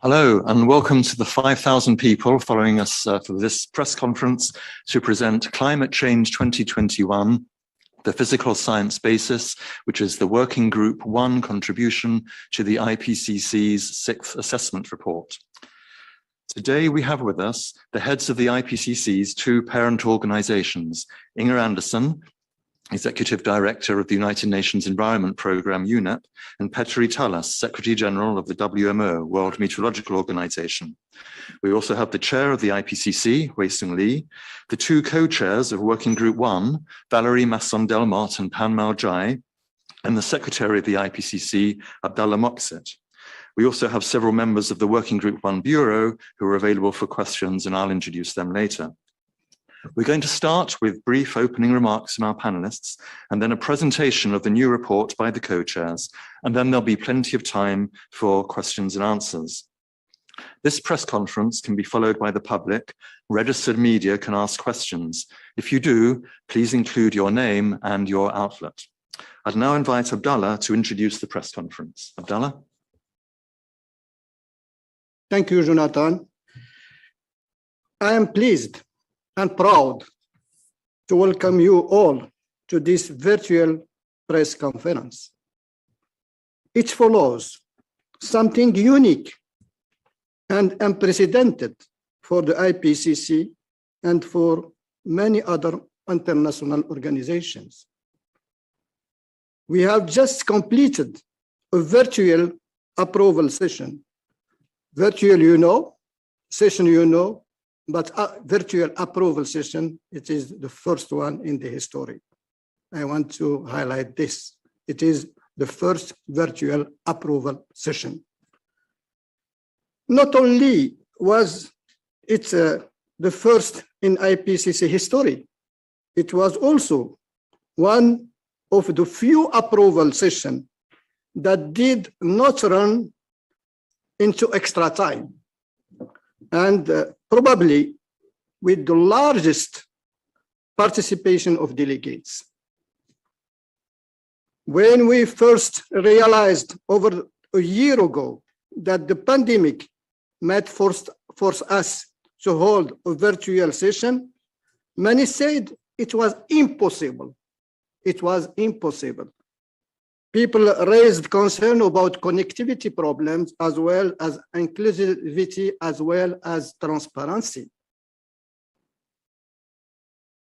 Hello, and welcome to the 5,000 people following us for this press conference to present Climate Change 2021, the Physical Science Basis, which is the Working Group 1 contribution to the IPCC's 6th Assessment Report. Today we have with us the heads of the IPCC's two parent organizations, Inger Andersen, Executive Director of the United Nations Environment Programme, UNEP, and Petteri Talas, Secretary General of the WMO, World Meteorological Organization. We also have the Chair of the IPCC, Wei-Sung Lee, the two co-chairs of Working Group 1, Valerie Masson-Delmotte and Panmal Jai, and the Secretary of the IPCC, Abdallah Moqsit. We also have several members of the Working Group 1 Bureau who are available for questions, and I'll introduce them later. We're going to start with brief opening remarks from our panelists, and then a presentation of the new report by the co-chairs, and then there'll be plenty of time for questions and answers. This press conference can be followed by the public. Registered media can ask questions. If you do, please include your name and your outlet. I'd now invite Abdallah to introduce the press conference. Abdallah? Thank you, Jonathan. I am pleased and proud to welcome you all to this virtual press conference. It follows something unique and unprecedented for the IPCC and for many other international organizations. We have just completed a virtual approval session. Virtual, session, but virtual approval session, it is the first one in the history. I want to highlight this. It is the first virtual approval session. Not only was it the first in IPCC history, it was also one of the few approval sessions that did not run into extra time. And probably with the largest participation of delegates. When we first realized over a year ago that the pandemic might force us to hold a virtual session, many said it was impossible. It was impossible. People raised concern about connectivity problems, as well as inclusivity, as well as transparency.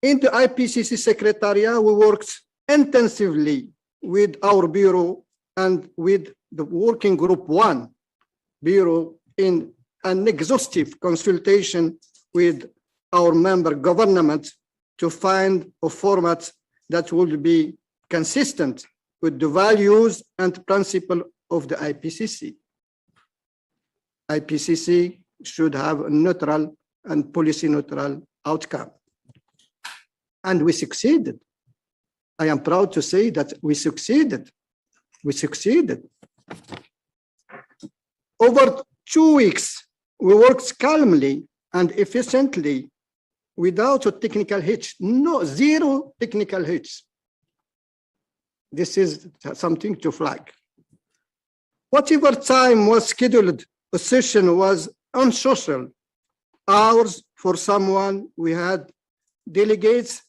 In the IPCC Secretariat, we worked intensively with our Bureau and with the Working Group 1 Bureau in an exhaustive consultation with our member government to find a format that would be consistent with the values and principles of the IPCC. IPCC should have a neutral and policy neutral outcome. And we succeeded. I am proud to say that we succeeded. We succeeded. Over 2 weeks, we worked calmly and efficiently without a technical hitch. No, zero technical hitch. This is something to flag. Whatever time was scheduled, a session was unsocial. Hours for someone, we had delegates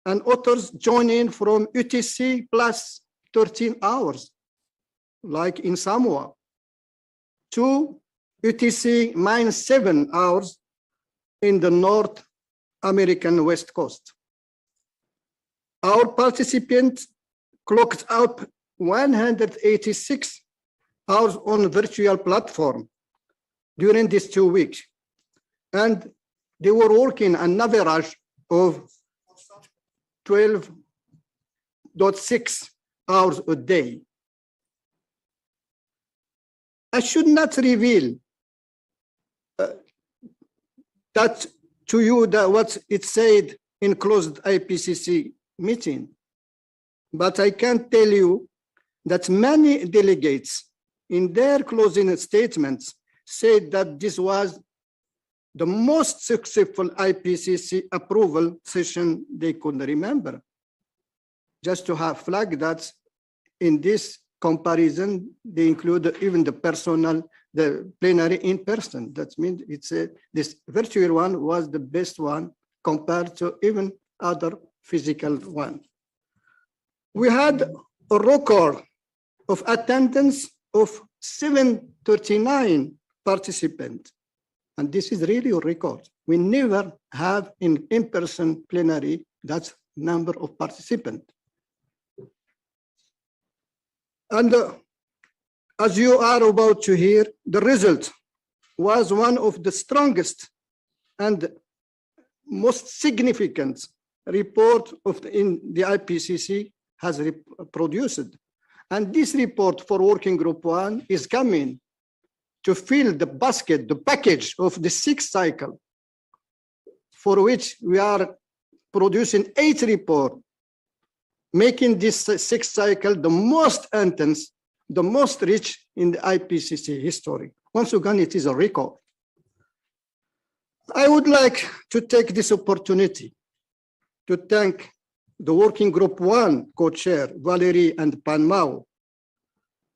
and authors join in from UTC plus 13 hours, like in Samoa, to UTC minus 7 hours in the North American West Coast. Our participants clocked up 186 hours on a virtual platform during these 2 weeks. And they were working an average of 12.6 hours a day. I should not reveal that to you that what it said in closed IPCC meeting. But I can tell you that many delegates in their closing statements said that this was the most successful IPCC approval session they could remember. Just to have flagged that in this comparison, they include even the personnel the plenary in person. That means this virtual one was the best one compared to even other physical one. We had a record of attendance of 739 participants. And this is really a record. We never have in-person plenary that number of participants. And as you are about to hear, the result was one of the strongest and most significant report in the IPCC has produced. And this report for Working Group 1 is coming to fill the basket, the package of the 6th cycle, for which we are producing 8 reports, making this 6th cycle the most intense, the most rich in the IPCC history. Once again, it is a record. I would like to take this opportunity to thank the Working Group 1 co-chair, Valerie and Pan Mao.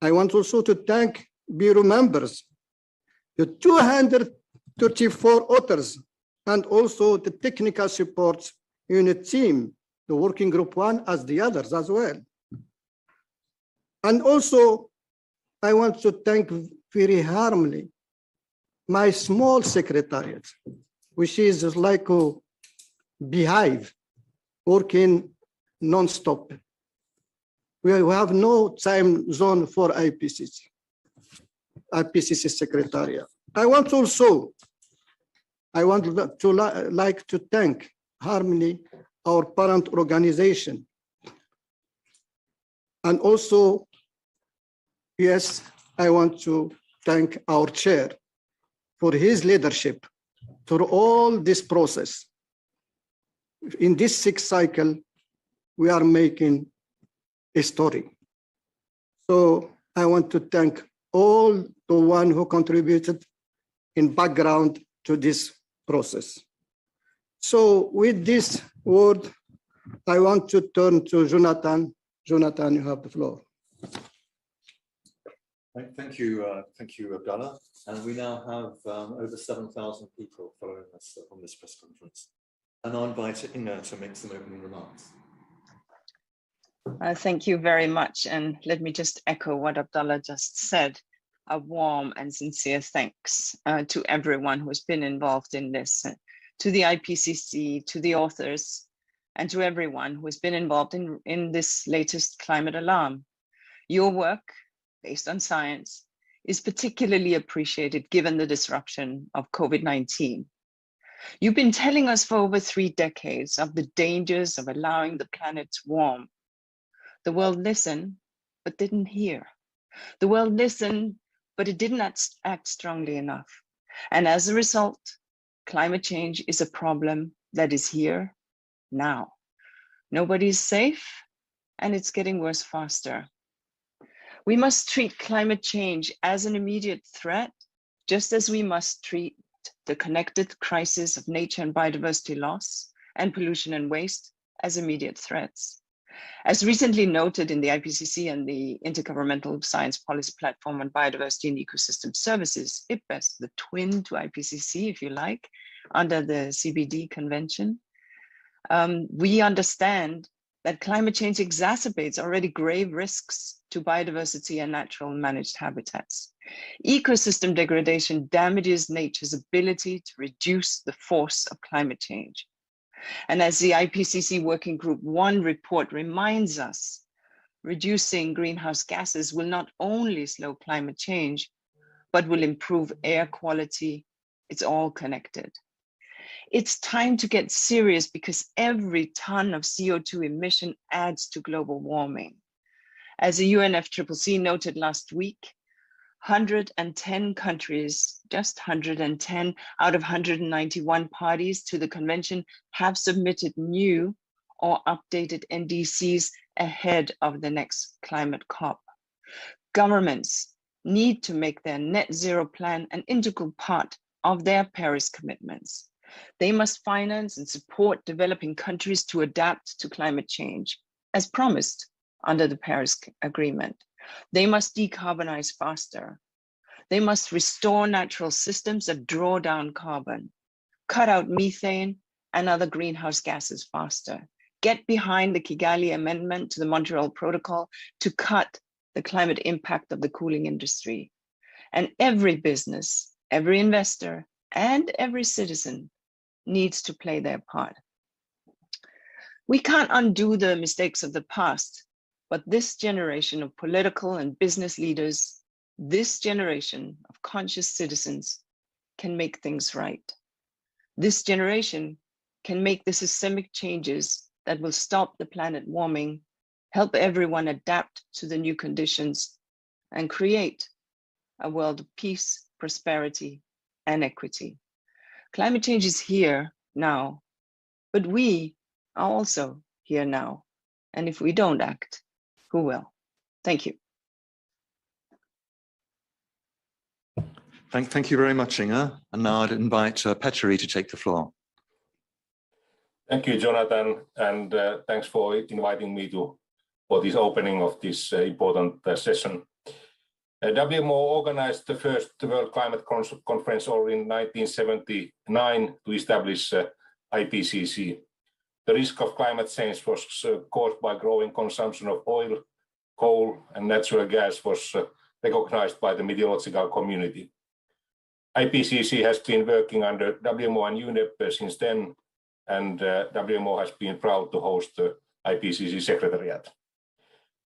I want also to thank Bureau members, the 234 authors, and also the technical support unit team, the Working Group 1 as the others as well. And also, I want to thank very warmly my small secretariat, which is like a beehive, working non-stop. We have no time zone for IPCC Secretariat. I want to like to thank Harmony, our parent organization. And also, yes, I want to thank our chair for his leadership through all this process. In this 6th cycle, we are making a story. So I want to thank all the one who contributed in background to this process. So with this word, I want to turn to Jonathan. Jonathan, you have the floor. Thank you, Abdallah. And we now have over 7,000 people following us on this press conference. And I'll invite Inga to make some opening remarks. Thank you very much. And let me just echo what Abdallah just said. A warm and sincere thanks to everyone who's been involved in this, to the IPCC, to the authors, and to everyone who has been involved in this latest climate alarm. Your work, based on science, is particularly appreciated given the disruption of COVID-19. You've been telling us for over 3 decades of the dangers of allowing the planet to warm. The world listened, but didn't hear. The world listened, but it didn't act strongly enough. And as a result, climate change is a problem that is here now. Nobody's safe, and it's getting worse faster. We must treat climate change as an immediate threat, just as we must treat the connected crisis of nature and biodiversity loss and pollution and waste as immediate threats. As recently noted in the IPCC and the Intergovernmental Science Policy Platform on Biodiversity and Ecosystem Services, IPBES, the twin to IPCC, if you like, under the CBD Convention, we understand that climate change exacerbates already grave risks to biodiversity and natural managed habitats. Ecosystem degradation damages nature's ability to reduce the force of climate change. And as the IPCC Working Group 1 report reminds us, reducing greenhouse gases will not only slow climate change, but will improve air quality. It's all connected. It's time to get serious because every ton of CO2 emission adds to global warming. As the UNFCCC noted last week, 110 countries, just 110 out of 191 parties to the convention have submitted new or updated NDCs ahead of the next climate COP. Governments need to make their net zero plan an integral part of their Paris commitments. They must finance and support developing countries to adapt to climate change, as promised under the Paris Agreement. They must decarbonize faster. They must restore natural systems that draw down carbon, cut out methane and other greenhouse gases faster, get behind the Kigali Amendment to the Montreal Protocol to cut the climate impact of the cooling industry. And every business, every investor, and every citizen needs to play their part. We can't undo the mistakes of the past, but this generation of political and business leaders, this generation of conscious citizens can make things right. This generation can make the systemic changes that will stop the planet warming, help everyone adapt to the new conditions, and create a world of peace, prosperity, and equity. Climate change is here now, but we are also here now. And if we don't act, who will? Thank you. Thank you very much, Inga. And now I'd invite Petteri to take the floor. Thank you, Jonathan, and thanks for inviting me for this opening of this important session. WMO organized the first World Climate Conference already in 1979 to establish IPCC. The risk of climate change was caused by growing consumption of oil, coal, and natural gas was recognized by the meteorological community. IPCC has been working under WMO and UNEP since then, and WMO has been proud to host the IPCC Secretariat.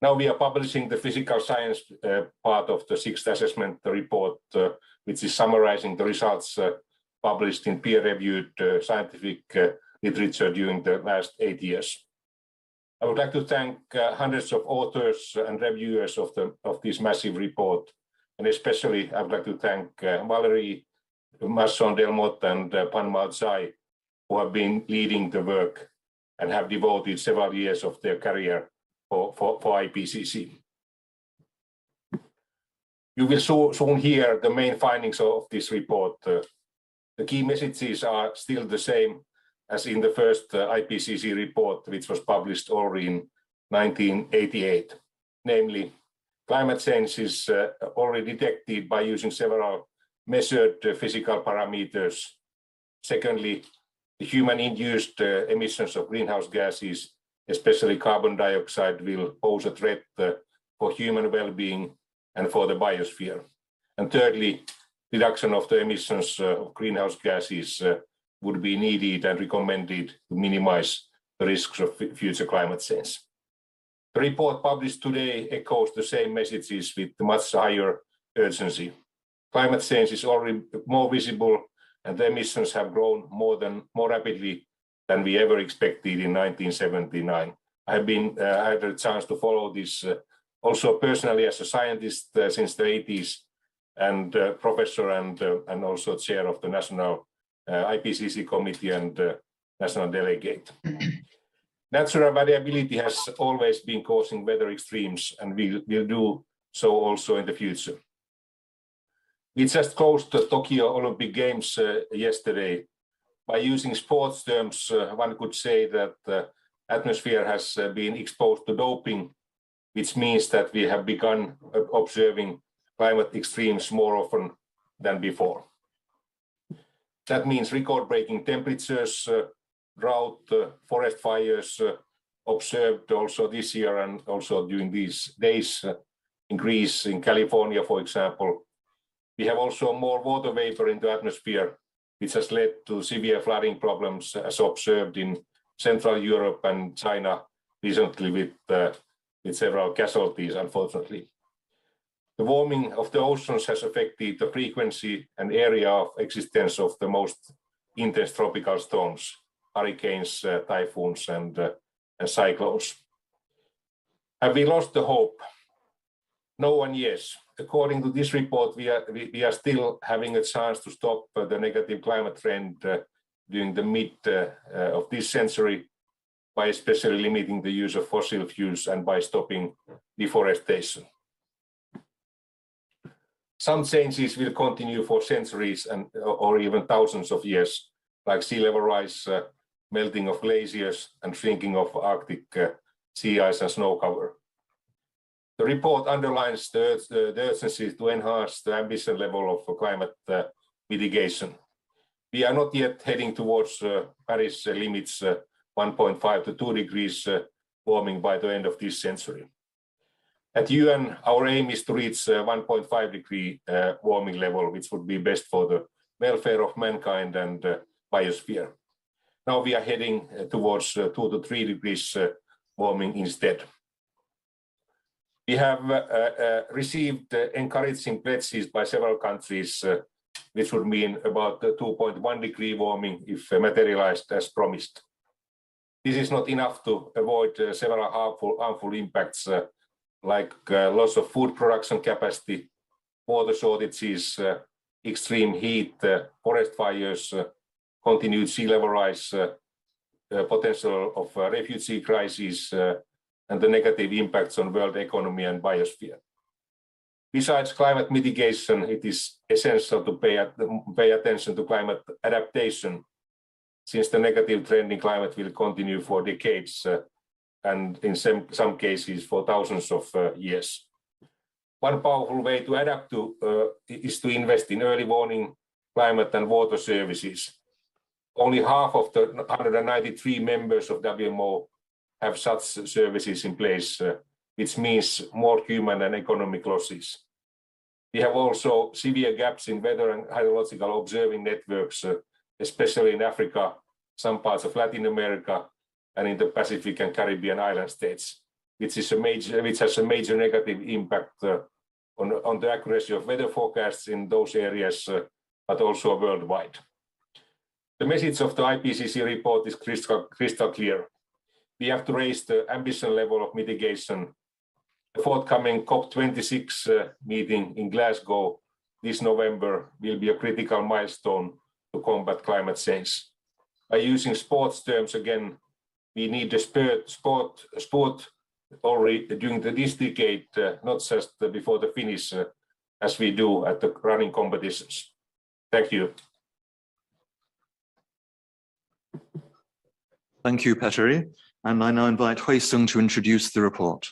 Now we are publishing the physical science part of the 6th assessment report, which is summarizing the results published in peer-reviewed scientific literature during the last 8 years. I would like to thank hundreds of authors and reviewers of this massive report, and especially I would like to thank Valerie Masson-Delmotte and Panmao Tsai, who have been leading the work and have devoted several years of their career for IPCC. You will soon hear the main findings of this report. The key messages are still the same as in the first IPCC report, which was published already in 1988. Namely, climate change is already detected by using several measured physical parameters. Secondly, the human-induced emissions of greenhouse gases, especially carbon dioxide, will pose a threat for human well-being and for the biosphere. And thirdly, reduction of the emissions of greenhouse gases would be needed and recommended to minimize the risks of future climate change. The report published today echoes the same messages with much higher urgency. Climate change is already more visible, and the emissions have grown more rapidly than we ever expected in 1979. I had a chance to follow this also personally as a scientist since the 80s, and professor and also chair of the National IPCC Committee and National Delegate. Natural variability has always been causing weather extremes and will do so also in the future. We just closed the Tokyo Olympic Games yesterday. By using sports terms, one could say that the atmosphere has been exposed to doping, which means that we have begun observing climate extremes more often than before. That means record-breaking temperatures, drought, forest fires observed also this year and also during these days in Greece, in California, for example. We have also more water vapor in the atmosphere, which has led to severe flooding problems as observed in Central Europe and China recently with several casualties, unfortunately. The warming of the oceans has affected the frequency and area of existence of the most intense tropical storms, hurricanes, typhoons, and cyclones. Have we lost the hope? No one yes. According to this report, we are still having a chance to stop the negative climate trend during the mid of this century by especially limiting the use of fossil fuels and by stopping deforestation. Some changes will continue for centuries or even thousands of years, like sea level rise, melting of glaciers, and shrinking of Arctic sea ice and snow cover. The report underlines the urgency to enhance the ambition level of climate mitigation. We are not yet heading towards Paris limits 1.5 to 2 degrees warming by the end of this century. At UN, our aim is to reach 1.5 degree warming level, which would be best for the welfare of mankind and biosphere. Now we are heading towards 2 to 3 degrees warming instead. We have received encouraging pledges by several countries, which would mean about 2.1 degree warming if materialized as promised. This is not enough to avoid several harmful impacts like loss of food production capacity, water shortages, extreme heat, forest fires, continued sea level rise, potential of refugee crisis, and the negative impacts on world economy and biosphere. Besides climate mitigation, it is essential to pay attention to climate adaptation, since the negative trend in climate will continue for decades and in some cases for thousands of years. One powerful way to adapt is to invest in early warning climate and water services. Only half of the 193 members of WMO have such services in place, which means more human and economic losses. We have also severe gaps in weather and hydrological observing networks, especially in Africa, some parts of Latin America, and in the Pacific and Caribbean island states, which has a major negative impact on the accuracy of weather forecasts in those areas, but also worldwide. The message of the IPCC report is crystal clear. We have to raise the ambition level of mitigation. The forthcoming COP26 meeting in Glasgow this November will be a critical milestone to combat climate change. By using sports terms again, we need the sport already during this decade, not just before the finish, as we do at the running competitions. Thank you. Thank you, Petteri. And I now invite Hui-Sung to introduce the report.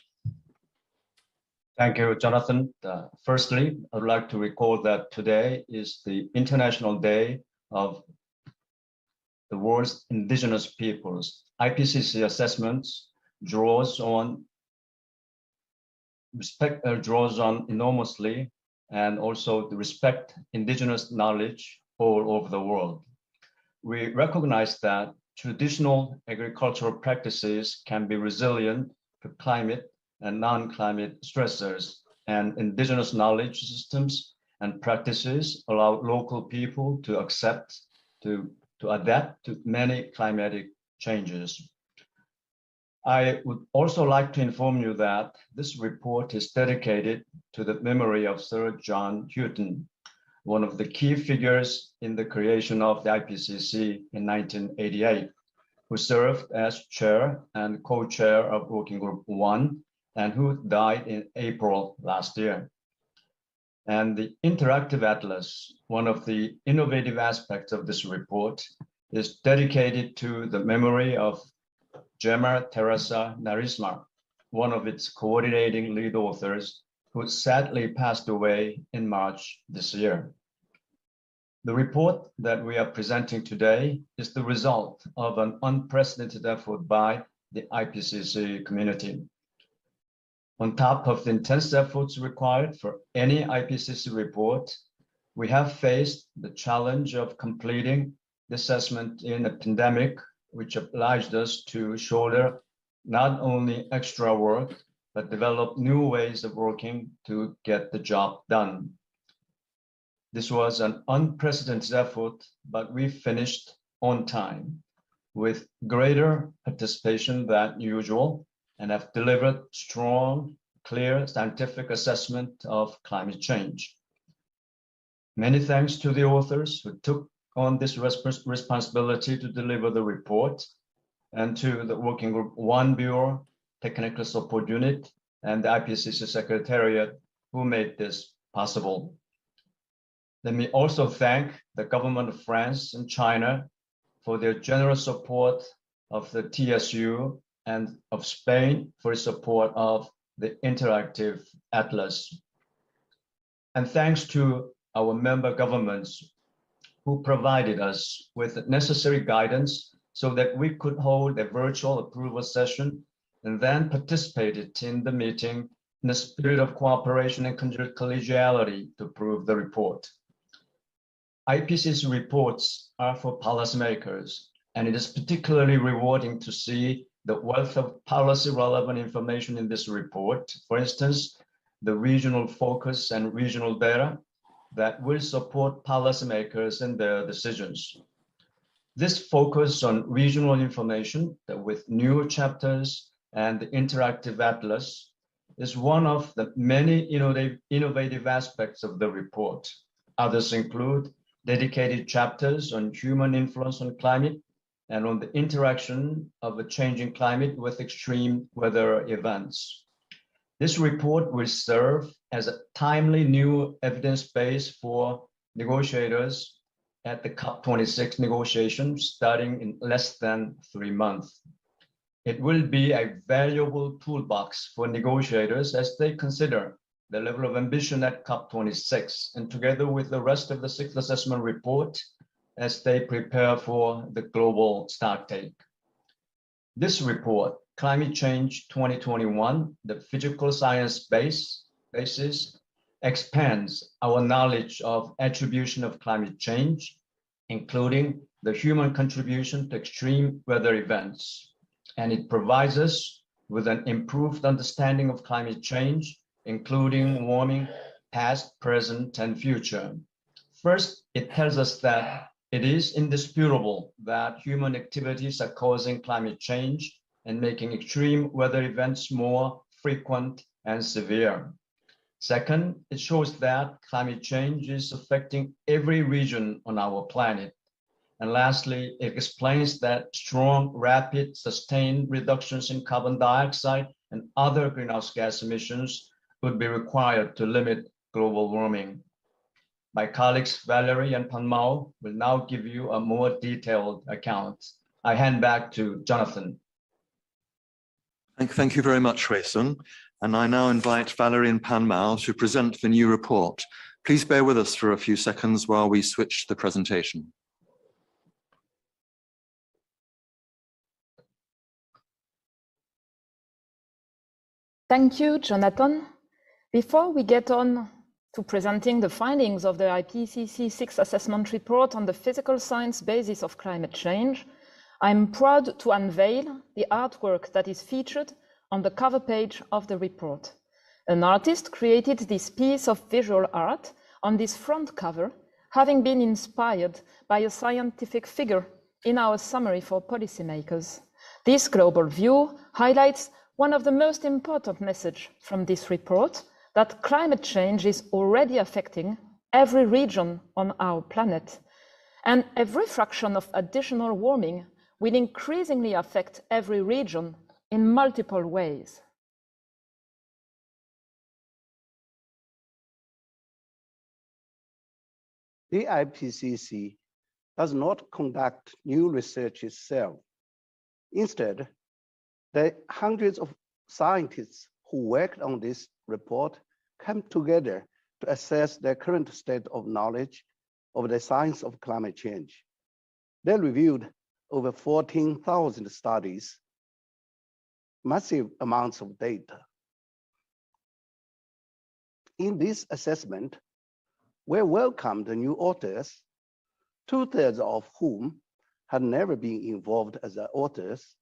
Thank you, Jonathan. Firstly, I would like to recall that today is the International Day of the World's Indigenous Peoples. IPCC assessments draws on enormously and also to respect indigenous knowledge all over the world. We recognize that traditional agricultural practices can be resilient to climate and non-climate stressors, and indigenous knowledge systems and practices allow local people to adapt to many climatic changes. I would also like to inform you that this report is dedicated to the memory of Sir John Houghton, one of the key figures in the creation of the IPCC in 1988, who served as chair and co-chair of Working Group 1 and who died in April last year. And the interactive atlas, one of the innovative aspects of this report, is dedicated to the memory of Gemma Teresa Narisma, one of its coordinating lead authors, who sadly passed away in March this year. The report that we are presenting today is the result of an unprecedented effort by the IPCC community. On top of the intense efforts required for any IPCC report, we have faced the challenge of completing the assessment in a pandemic, which obliged us to shoulder not only extra work, but develop new ways of working to get the job done. This was an unprecedented effort, but we finished on time with greater participation than usual and have delivered strong, clear scientific assessment of climate change. Many thanks to the authors who took on this responsibility to deliver the report, and to the Working Group 1 Bureau, Technical Support Unit, and the IPCC Secretariat who made this possible. Let me also thank the government of France and China for their generous support of the TSU and of Spain for its support of the interactive atlas. And thanks to our member governments who provided us with necessary guidance so that we could hold a virtual approval session and then participated in the meeting in a spirit of cooperation and collegiality to approve the report. IPCC reports are for policymakers, and it is particularly rewarding to see the wealth of policy relevant information in this report. For instance, the regional focus and regional data that will support policymakers in their decisions. This focus on regional information with new chapters and the interactive atlas is one of the many innovative aspects of the report. Others include dedicated chapters on human influence on climate and on the interaction of a changing climate with extreme weather events. This report will serve as a timely new evidence base for negotiators at the COP26 negotiations starting in less than 3 months. It will be a valuable toolbox for negotiators as they consider the level of ambition at COP26 and together with the rest of the sixth assessment report as they prepare for the global stocktake. This report, Climate Change 2021, the physical science basis, expands our knowledge of attribution of climate change, including the human contribution to extreme weather events. And it provides us with an improved understanding of climate change, including warming, past, present, and future. First, it tells us that it is indisputable that human activities are causing climate change and making extreme weather events more frequent and severe. Second, it shows that climate change is affecting every region on our planet. And lastly, it explains that strong, rapid, sustained reductions in carbon dioxide and other greenhouse gas emissions would be required to limit global warming. My colleagues Valerie and Panmao will now give you a more detailed account. I hand back to Jonathan. Thank you very much, Hui-Sung. And I now invite Valerie and Panmao to present the new report. Please bear with us for a few seconds while we switch the presentation. Thank you, Jonathan. Before we get on to presenting the findings of the IPCC sixth assessment report on the physical science basis of climate change, I'm proud to unveil the artwork that is featured on the cover page of the report. An artist created this piece of visual art on this front cover, having been inspired by a scientific figure in our summary for policymakers. This global view highlights one of the most important messages from this report, that climate change is already affecting every region on our planet, and every fraction of additional warming will increasingly affect every region in multiple ways. The IPCC does not conduct new research itself. Instead, the hundreds of scientists who worked on this report come together to assess the current state of knowledge of the science of climate change. They reviewed over 14,000 studies, massive amounts of data. In this assessment, we welcomed the new authors, 2/3 of whom had never been involved as authors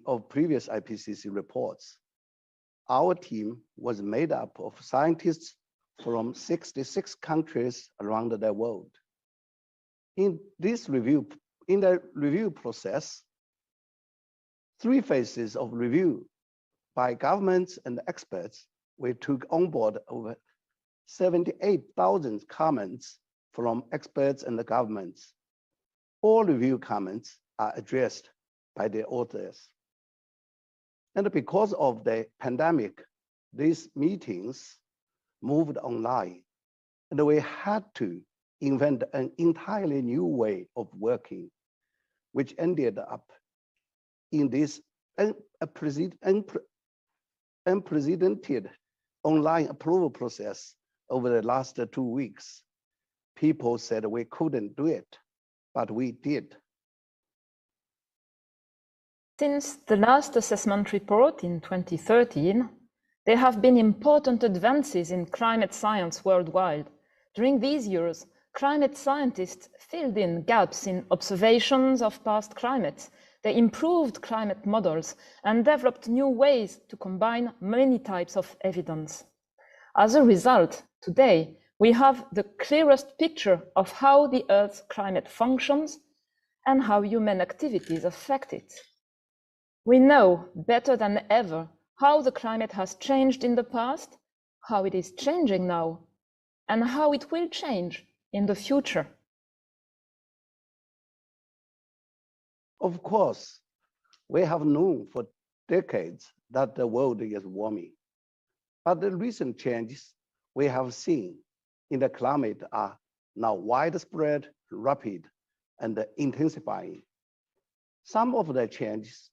of previous IPCC reports. Our team was made up of scientists from 66 countries around the world. In the review process, 3 phases of review by governments and experts, we took on board over 78,000 comments from experts and the governments. All review comments are addressed by the authors. And because of the pandemic, these meetings moved online, and we had to invent an entirely new way of working, which ended up in this unprecedented online approval process over the last 2 weeks. People said we couldn't do it, but we did. Since the last assessment report in 2013, there have been important advances in climate science worldwide. During these years, climate scientists filled in gaps in observations of past climates. They improved climate models and developed new ways to combine many types of evidence. As a result, today, we have the clearest picture of how the Earth's climate functions and how human activities affect it. We know better than ever how the climate has changed in the past, how it is changing now, and how it will change in the future. Of course, we have known for decades that the world is warming, but the recent changes we have seen in the climate are now widespread, rapid, and intensifying. Some of the changes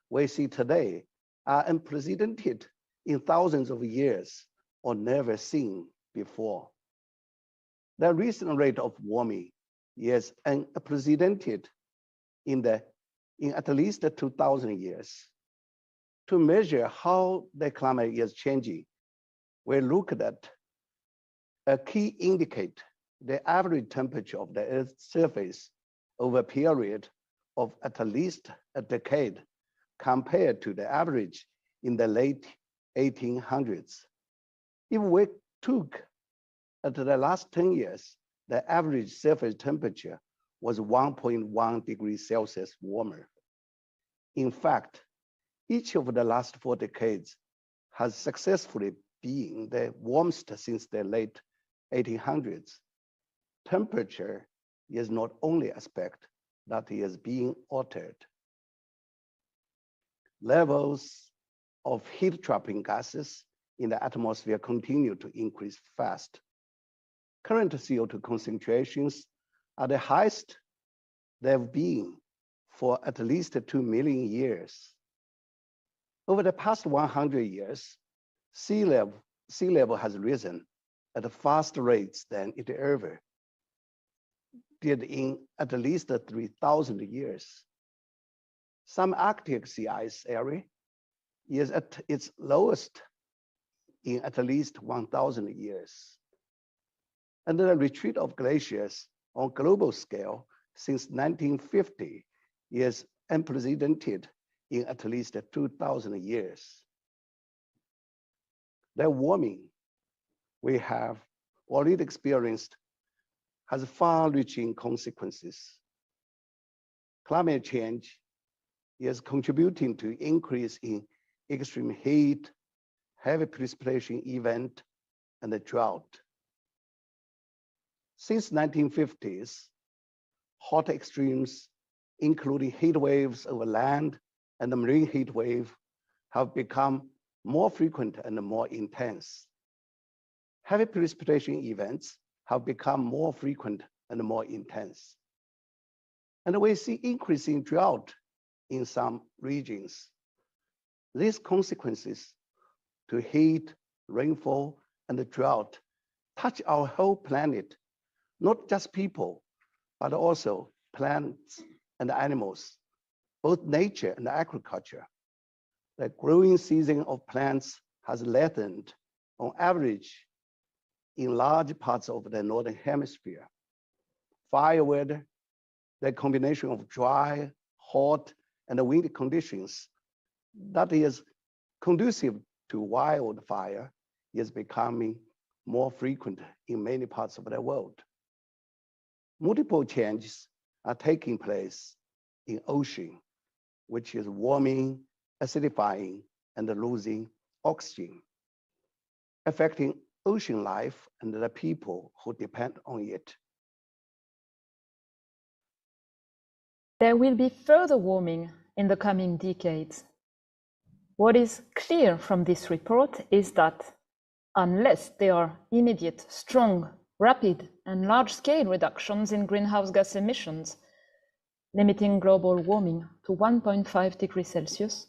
we see today are unprecedented in thousands of years or never seen before. The recent rate of warming is unprecedented in at least 2,000 years. To measure how the climate is changing, we looked at a key indicator, the average temperature of the Earth's surface over a period of at least a decade compared to the average in the late 1800s. If we took at the last 10 years, the average surface temperature was 1.1 degrees Celsius warmer. In fact, each of the last 4 decades has successfully been the warmest since the late 1800s. Temperature is not only aspect that is being altered. Levels of heat-trapping gases in the atmosphere continue to increase fast. Current CO2 concentrations are the highest they've been for at least 2 million years. Over the past 100 years, sea level has risen at faster rates than it ever did in at least 3,000 years. Some Arctic sea ice area is at its lowest in at least 1,000 years. And the retreat of glaciers on global scale since 1950 is unprecedented in at least 2,000 years. The warming we have already experienced has far-reaching consequences. Climate change is contributing to increase in extreme heat, heavy precipitation event, and the drought. Since 1950s, hot extremes, including heat waves over land and the marine heat wave, have become more frequent and more intense. Heavy precipitation events have become more frequent and more intense. And we see increasing drought in some regions. These consequences to heat, rainfall, and the drought touch our whole planet, not just people, but also plants and animals, both nature and agriculture. The growing season of plants has lengthened on average in large parts of the Northern Hemisphere. Fire weather, the combination of dry, hot, and windy conditions that is conducive to wildfire is becoming more frequent in many parts of the world. Multiple changes are taking place in ocean, which is warming, acidifying, and losing oxygen, affecting ocean life and the people who depend on it. There will be further warming in the coming decades. What is clear from this report is that unless there are immediate, strong, rapid, and large-scale reductions in greenhouse gas emissions, limiting global warming to 1.5 degrees Celsius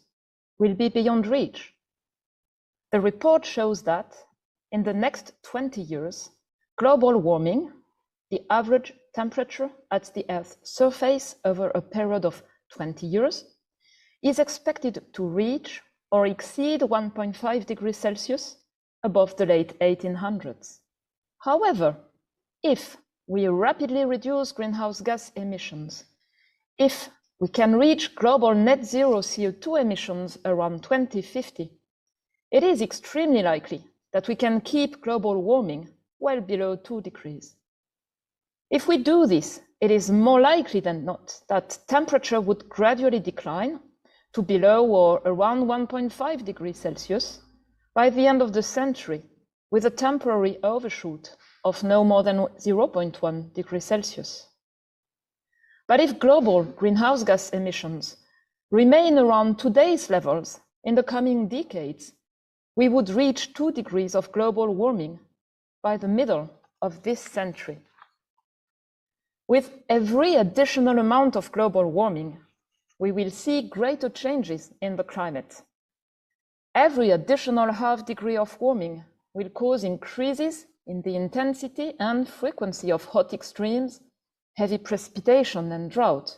will be beyond reach. The report shows that in the next 20 years, global warming, the average temperature at the Earth's surface over a period of 20 years, is expected to reach or exceed 1.5 degrees Celsius above the late 1800s. However, if we rapidly reduce greenhouse gas emissions, if we can reach global net zero CO2 emissions around 2050, it is extremely likely that we can keep global warming well below 2 degrees. If we do this, it is more likely than not that temperature would gradually decline to below or around 1.5 degrees Celsius by the end of the century, with a temporary overshoot of no more than 0.1 degrees Celsius. But if global greenhouse gas emissions remain around today's levels in the coming decades, we would reach 2 degrees of global warming by the middle of this century. With every additional amount of global warming, we will see greater changes in the climate. Every additional half degree of warming will cause increases in the intensity and frequency of hot extremes, heavy precipitation, and drought.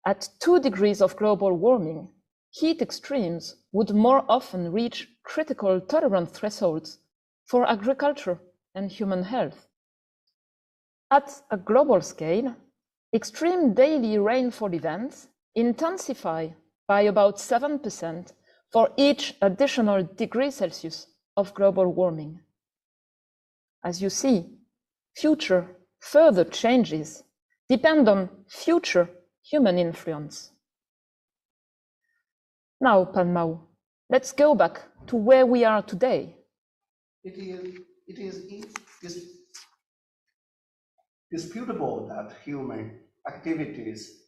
At 2 degrees of global warming, heat extremes would more often reach critical tolerance thresholds for agriculture and human health. At a global scale, extreme daily rainfall events intensify by about 7% for each additional degree Celsius of global warming. As you see, future further changes depend on future human influence. Now, Panmau, let's go back to where we are today. It is disputable that human activities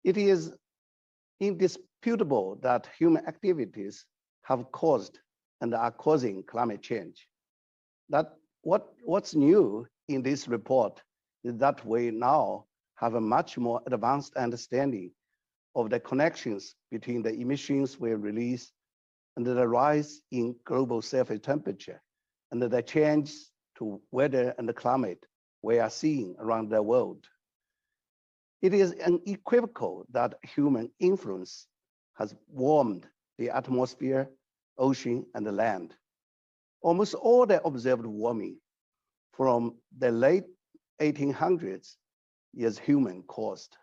It is indisputable that human activities have caused and are causing climate change. What's new in this report is that we now have a much more advanced understanding of the connections between the emissions we release and the rise in global surface temperature and the change to weather and the climate we are seeing around the world. It is unequivocal that human influence has warmed the atmosphere, ocean, and the land. Almost all the observed warming from the late 1800s is human caused.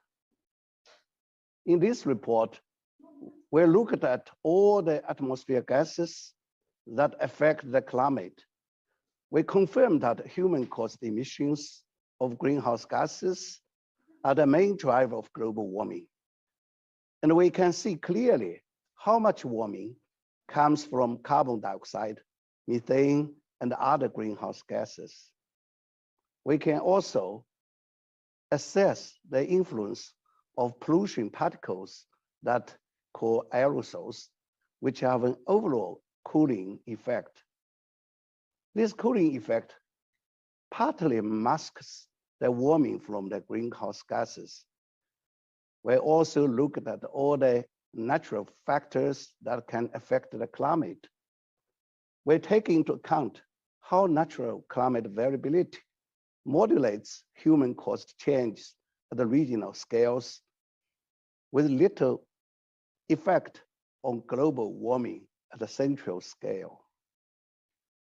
In this report, we looked at all the atmosphere gases that affect the climate. We confirmed that human caused emissions of greenhouse gases are the main driver of global warming. And we can see clearly how much warming comes from carbon dioxide, methane, and other greenhouse gases. We can also assess the influence of pollution particles that called aerosols, which have an overall cooling effect. This cooling effect partly masks the warming from the greenhouse gases. We also looked at all the natural factors that can affect the climate. We take into account how natural climate variability modulates human-caused changes at the regional scales with little effect on global warming at the central scale.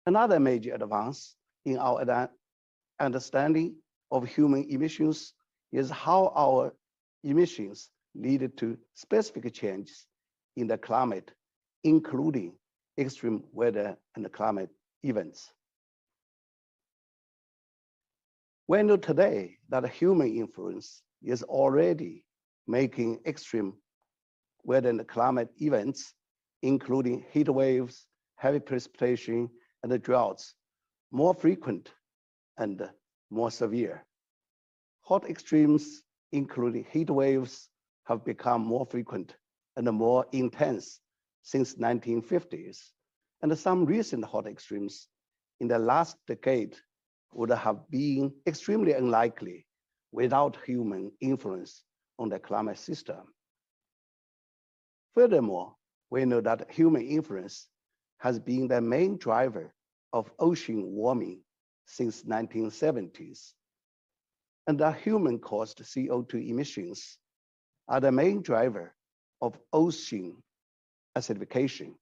Another major advance in our understanding of human emissions is how our emissions lead to specific changes in the climate, including extreme weather and climate events. We know today that human influence is already making extreme weather and climate events, including heat waves, heavy precipitation, and droughts, more frequent and more severe. Hot extremes, including heat waves, have become more frequent and more intense since 1950s. And some recent hot extremes, in the last decade would have been extremely unlikely without human influence on the climate system. Furthermore, we know that human influence has been the main driver of ocean warming since 1970s, and that human-caused CO2 emissions are the main driver of ocean acidification.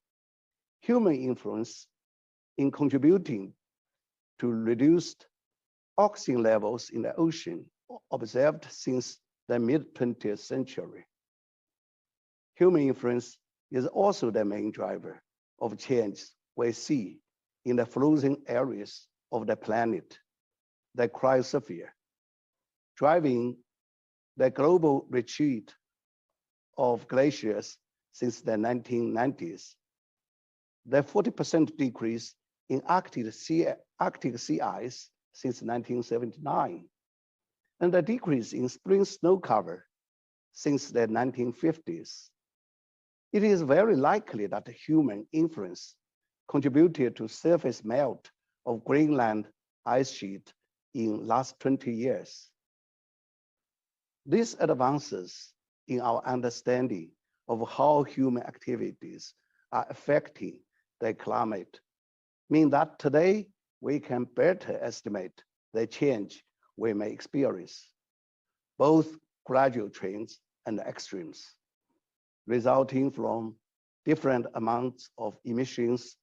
Human influence in contributing to reduced oxygen levels in the ocean observed since the mid-20th century. Human influence is also the main driver of change we see in the frozen areas of the planet, the cryosphere, driving the global retreat of glaciers since the 1990s, the 40% decrease in Arctic sea ice since 1979, and the decrease in spring snow cover since the 1950s. It is very likely that human influence contributed to surface melt of Greenland ice sheet in last 20 years. These advances in our understanding of how human activities are affecting the climate mean that today we can better estimate the change we may experience, both gradual trends and extremes, resulting from different amounts of emissions,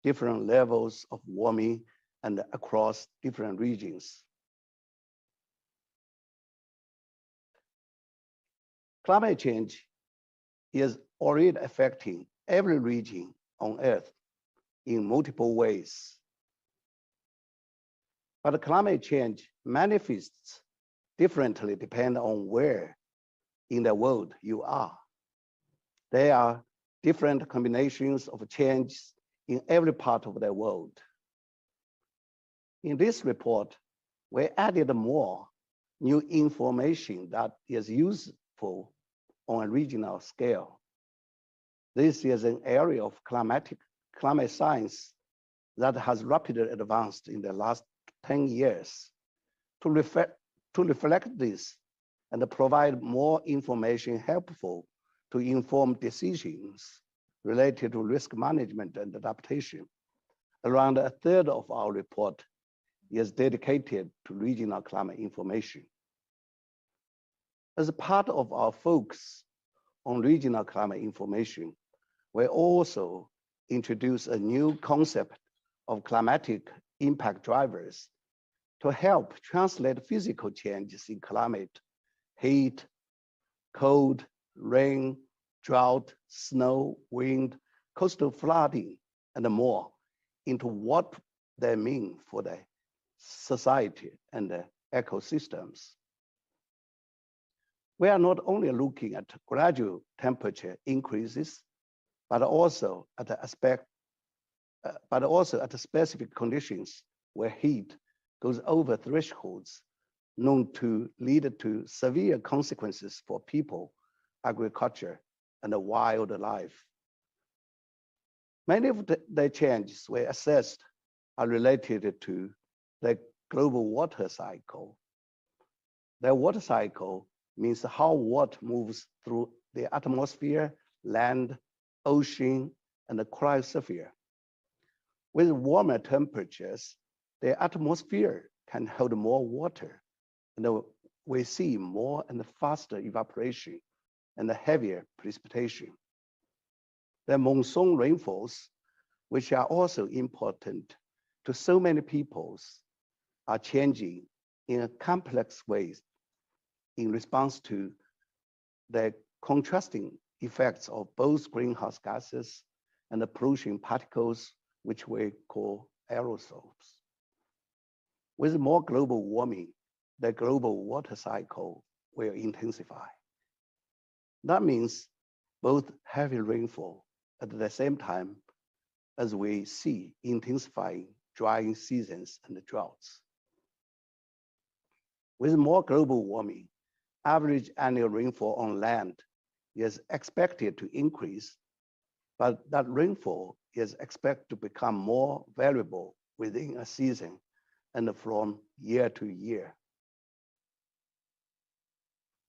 different levels of warming, and across different regions. Climate change is already affecting every region on Earth in multiple ways. But climate change manifests differently depending on where in the world you are. There are different combinations of changes in every part of the world. In this report, we added more new information that is useful on a regional scale. This is an area of climate science that has rapidly advanced in the last 10 years. To reflect this and provide more information helpful to inform decisions related to risk management and adaptation, around a third of our report is dedicated to regional climate information. As a part of our focus on regional climate information, we also introduce a new concept of climatic impact drivers to help translate physical changes in climate, heat, cold, rain, drought, snow, wind, coastal flooding, and more into what they mean for the society and the ecosystems. We are not only looking at gradual temperature increases, but also at the specific conditions where heat goes over thresholds known to lead to severe consequences for people, agriculture, and wildlife. Many of the changes we assessed are related to the global water cycle. The water cycle means how water moves through the atmosphere, land, ocean, and the cryosphere. With warmer temperatures, the atmosphere can hold more water, and we see more and faster evaporation and heavier precipitation. The monsoon rainfalls, which are also important to so many peoples, are changing in complex ways in response to the contrasting effects of both greenhouse gases and the pollution particles, which we call aerosols. With more global warming, the global water cycle will intensify. That means both heavy rainfall at the same time as we see intensifying drying seasons and droughts. With more global warming, average annual rainfall on land is expected to increase, but that rainfall is expected to become more variable within a season and from year to year.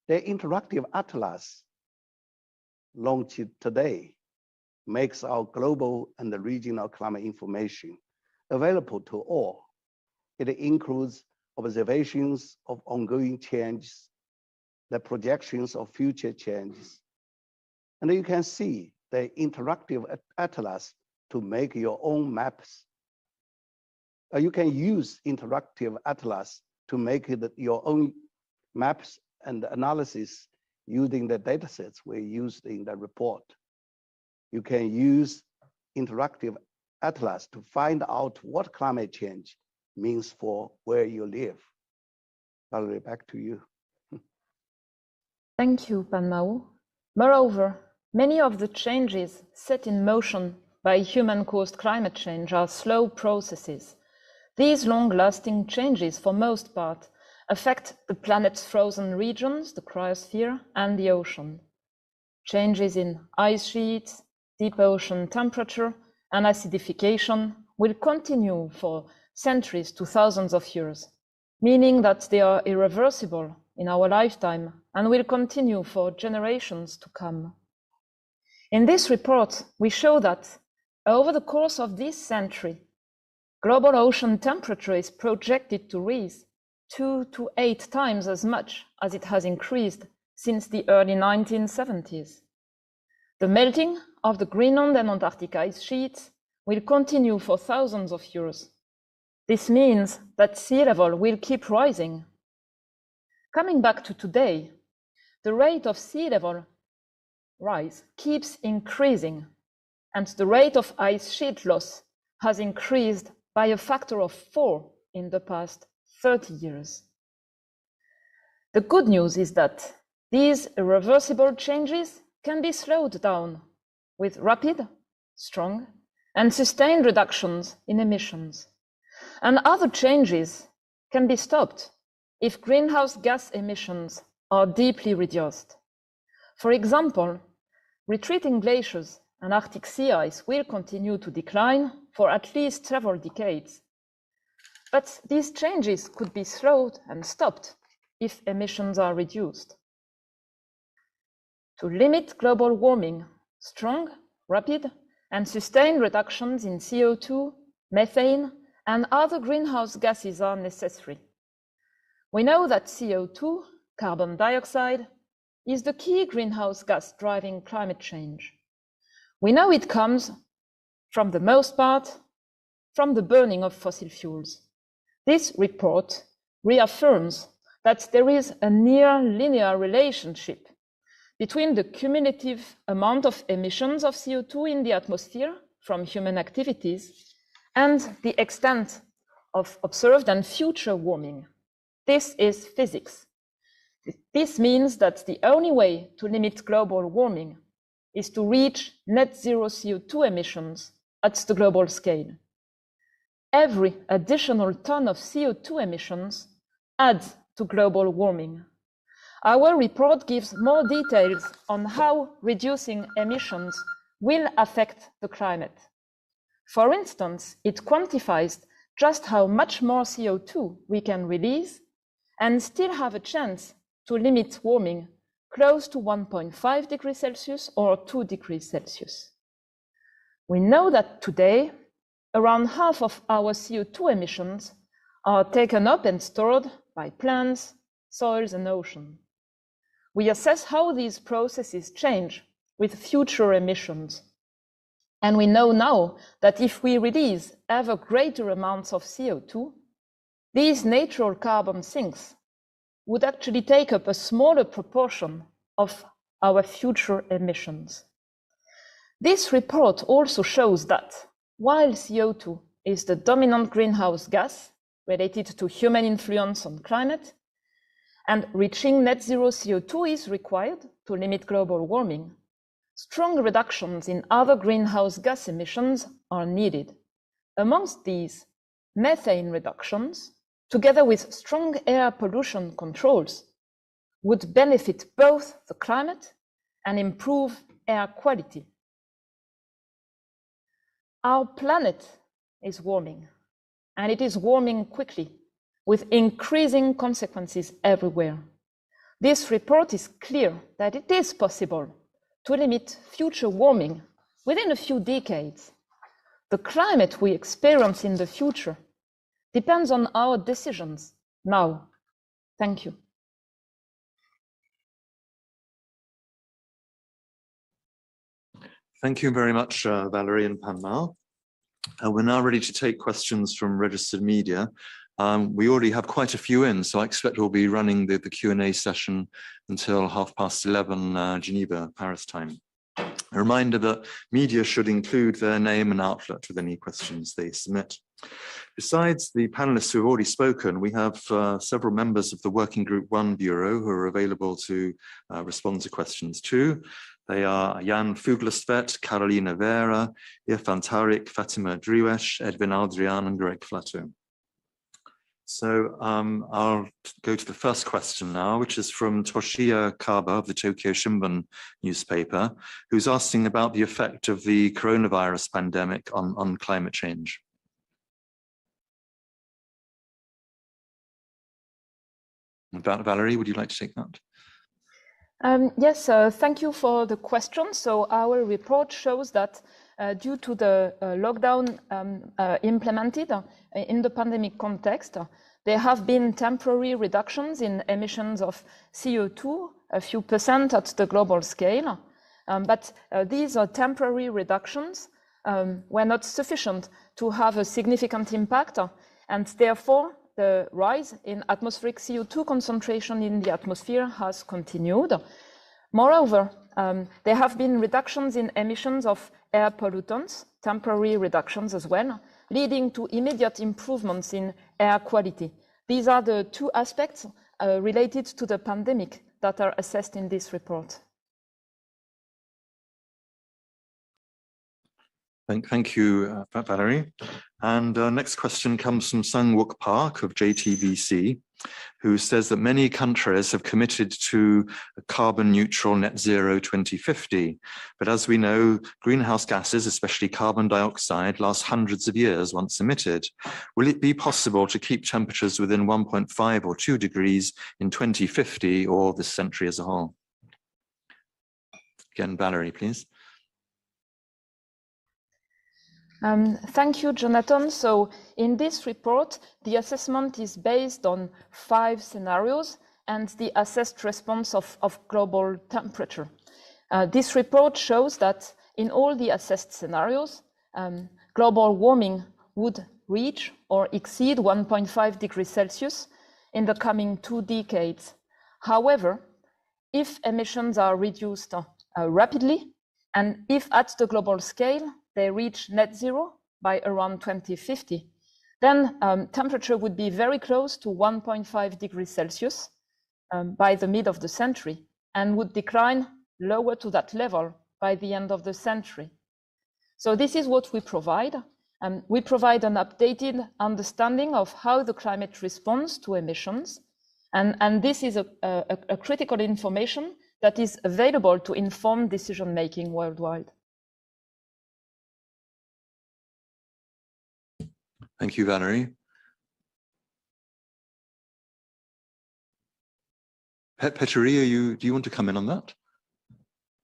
The interactive atlas launched today makes our global and regional climate information available to all. It includes observations of ongoing changes, the projections of future changes. And you can see the interactive atlas to make your own maps. You can use interactive atlas to make your own maps and analysis using the datasets we used in the report. You can use interactive atlas to find out what climate change means for where you live. Valerie, back to you. Thank you, Panmao. Moreover, many of the changes set in motion by human-caused climate change are slow processes. These long-lasting changes, for most part, affect the planet's frozen regions, the cryosphere, and the ocean. Changes in ice sheets, deep ocean temperature, and acidification will continue for centuries to thousands of years, meaning that they are irreversible in our lifetime and will continue for generations to come. In this report, we show that over the course of this century, global ocean temperature is projected to rise 2 to 8 times as much as it has increased since the early 1970s. The melting of the Greenland and Antarctic ice sheets will continue for thousands of years. This means that sea level will keep rising. Coming back to today, the rate of sea level rise keeps increasing, and the rate of ice sheet loss has increased by a factor of 4 in the past 30 years. The good news is that these irreversible changes can be slowed down with rapid, strong, and sustained reductions in emissions. And other changes can be stopped if greenhouse gas emissions are deeply reduced. For example, retreating glaciers and Arctic sea ice will continue to decline for at least several decades. But these changes could be slowed and stopped if emissions are reduced. To limit global warming, strong, rapid, and sustained reductions in CO2, methane, and other greenhouse gases are necessary. We know that CO2, carbon dioxide, is the key greenhouse gas driving climate change. We know it comes, from the most part, from the burning of fossil fuels. This report reaffirms that there is a near linear relationship between the cumulative amount of emissions of CO2 in the atmosphere from human activities and the extent of observed and future warming. This is physics. This means that the only way to limit global warming is to reach net zero CO2 emissions at the global scale. Every additional ton of CO2 emissions adds to global warming. Our report gives more details on how reducing emissions will affect the climate. For instance, it quantifies just how much more CO2 we can release and still have a chance to limit warming close to 1.5 degrees Celsius or 2 degrees Celsius. We know that today, around half of our CO2 emissions are taken up and stored by plants, soils, and ocean. We assess how these processes change with future emissions. And we know now that if we release ever greater amounts of CO2, these natural carbon sinks would actually take up a smaller proportion of our future emissions. This report also shows that while CO2 is the dominant greenhouse gas related to human influence on climate, and reaching net zero CO2 is required to limit global warming, strong reductions in other greenhouse gas emissions are needed. Amongst these, methane reductions, together with strong air pollution controls, would benefit both the climate and improve air quality. Our planet is warming, and it is warming quickly, with increasing consequences everywhere. This report is clear that it is possible to limit future warming within a few decades. The climate we experience in the future depends on our decisions now. Thank you. Thank you very much, Valerie and Panmal. We're now ready to take questions from registered media. We already have quite a few in, so I expect we'll be running the Q&A session until 11:30 Geneva, Paris time. A reminder that media should include their name and outlet with any questions they submit. Besides the panelists who have already spoken, we have several members of the Working Group 1 Bureau who are available to respond to questions too. They are Jan Fuglesvet, Carolina Vera, Irfan Tariq, Fatima Driwesh, Edwin Aldrian, and Greg Flatto. So I'll go to the first question now, which is from Toshiya Kaba of the Tokyo Shimbun newspaper, who's asking about the effect of the coronavirus pandemic on climate change. Valerie, would you like to take that? Yes, thank you for the question. So our report shows that due to the lockdown implemented in the pandemic context, there have been temporary reductions in emissions of CO2, a few percent at the global scale. But these temporary reductions were not sufficient to have a significant impact, and therefore the rise in atmospheric CO2 concentration in the atmosphere has continued. Moreover, there have been reductions in emissions of air pollutants, temporary reductions as well, leading to immediate improvements in air quality. These are the two aspects related to the pandemic that are assessed in this report. Thank you, Valerie. And next question comes from Sang-Wook Park of JTBC, who says that many countries have committed to a carbon neutral net zero 2050. But as we know, greenhouse gases, especially carbon dioxide, last hundreds of years once emitted. Will it be possible to keep temperatures within 1.5 or 2 degrees in 2050 or this century as a whole? Again, Valerie, please. Thank you, Jonathan. So in this report, the assessment is based on 5 scenarios and the assessed response of global temperature. This report shows that in all the assessed scenarios, global warming would reach or exceed 1.5 degrees Celsius in the coming 2 decades. However, if emissions are reduced rapidly, and if at the global scale, they reach net zero by around 2050, then temperature would be very close to 1.5 degrees Celsius by the mid of the century and would decline lower to that level by the end of the century. So this is what we provide. We provide an updated understanding of how the climate responds to emissions. And this is a critical information that is available to inform decision-making worldwide. Thank you, Valerie. Petteri, do you want to come in on that?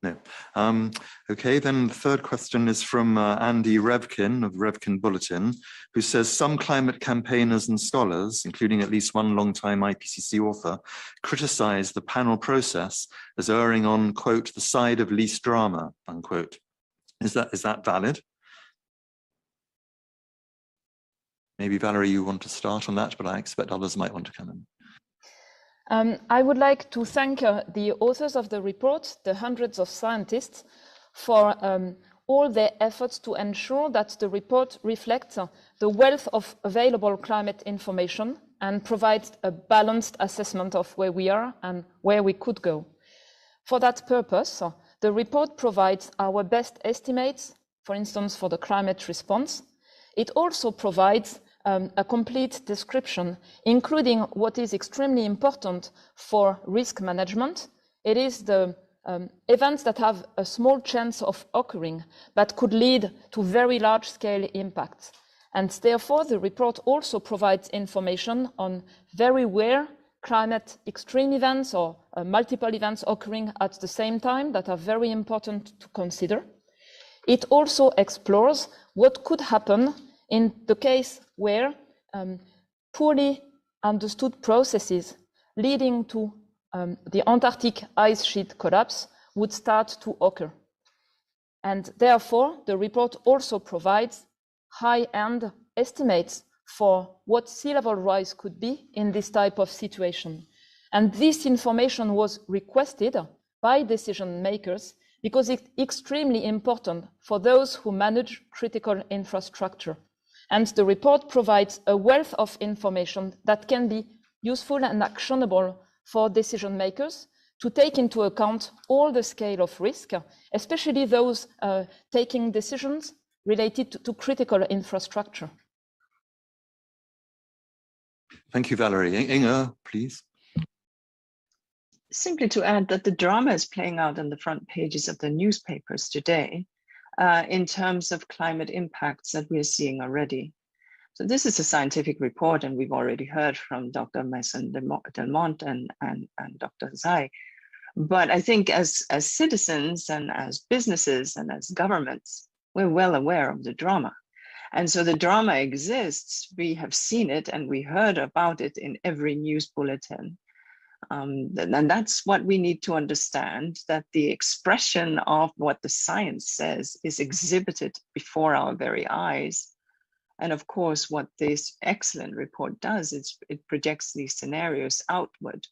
No. Okay, then the third question is from Andy Revkin of Revkin Bulletin, who says some climate campaigners and scholars, including at least one longtime IPCC author, criticize the panel process as erring on, quote, the side of least drama, unquote. Is that valid? Maybe Valerie, you want to start on that, but I expect others might want to come in. I would like to thank the authors of the report, the hundreds of scientists, for all their efforts to ensure that the report reflects the wealth of available climate information and provides a balanced assessment of where we are and where we could go. For that purpose, the report provides our best estimates, for instance, for the climate response. It also provides a complete description, including what is extremely important for risk management. It is the events that have a small chance of occurring, but could lead to very large-scale impacts. And therefore, the report also provides information on very rare climate extreme events or multiple events occurring at the same time that are very important to consider. It also explores what could happen in the case where poorly understood processes leading to the Antarctic ice sheet collapse would start to occur. And therefore, the report also provides high-end estimates for what sea level rise could be in this type of situation. And this information was requested by decision makers because it's extremely important for those who manage critical infrastructure. And the report provides a wealth of information that can be useful and actionable for decision makers to take into account all the scale of risk, especially those taking decisions related to critical infrastructure. Thank you, Valerie. Inga, please. Simply to add that the drama is playing out on the front pages of the newspapers today in terms of climate impacts that we're seeing already. So this is a scientific report, and we've already heard from Dr. Mason-Delmonte and Dr. Zai. But I think as citizens and as businesses and as governments, we're well aware of the drama. And so the drama exists, we have seen it, and we heard about it in every news bulletin. And that's what we need to understand, that the expression of what the science says is exhibited before our very eyes. And of course, what this excellent report does is it projects these scenarios outward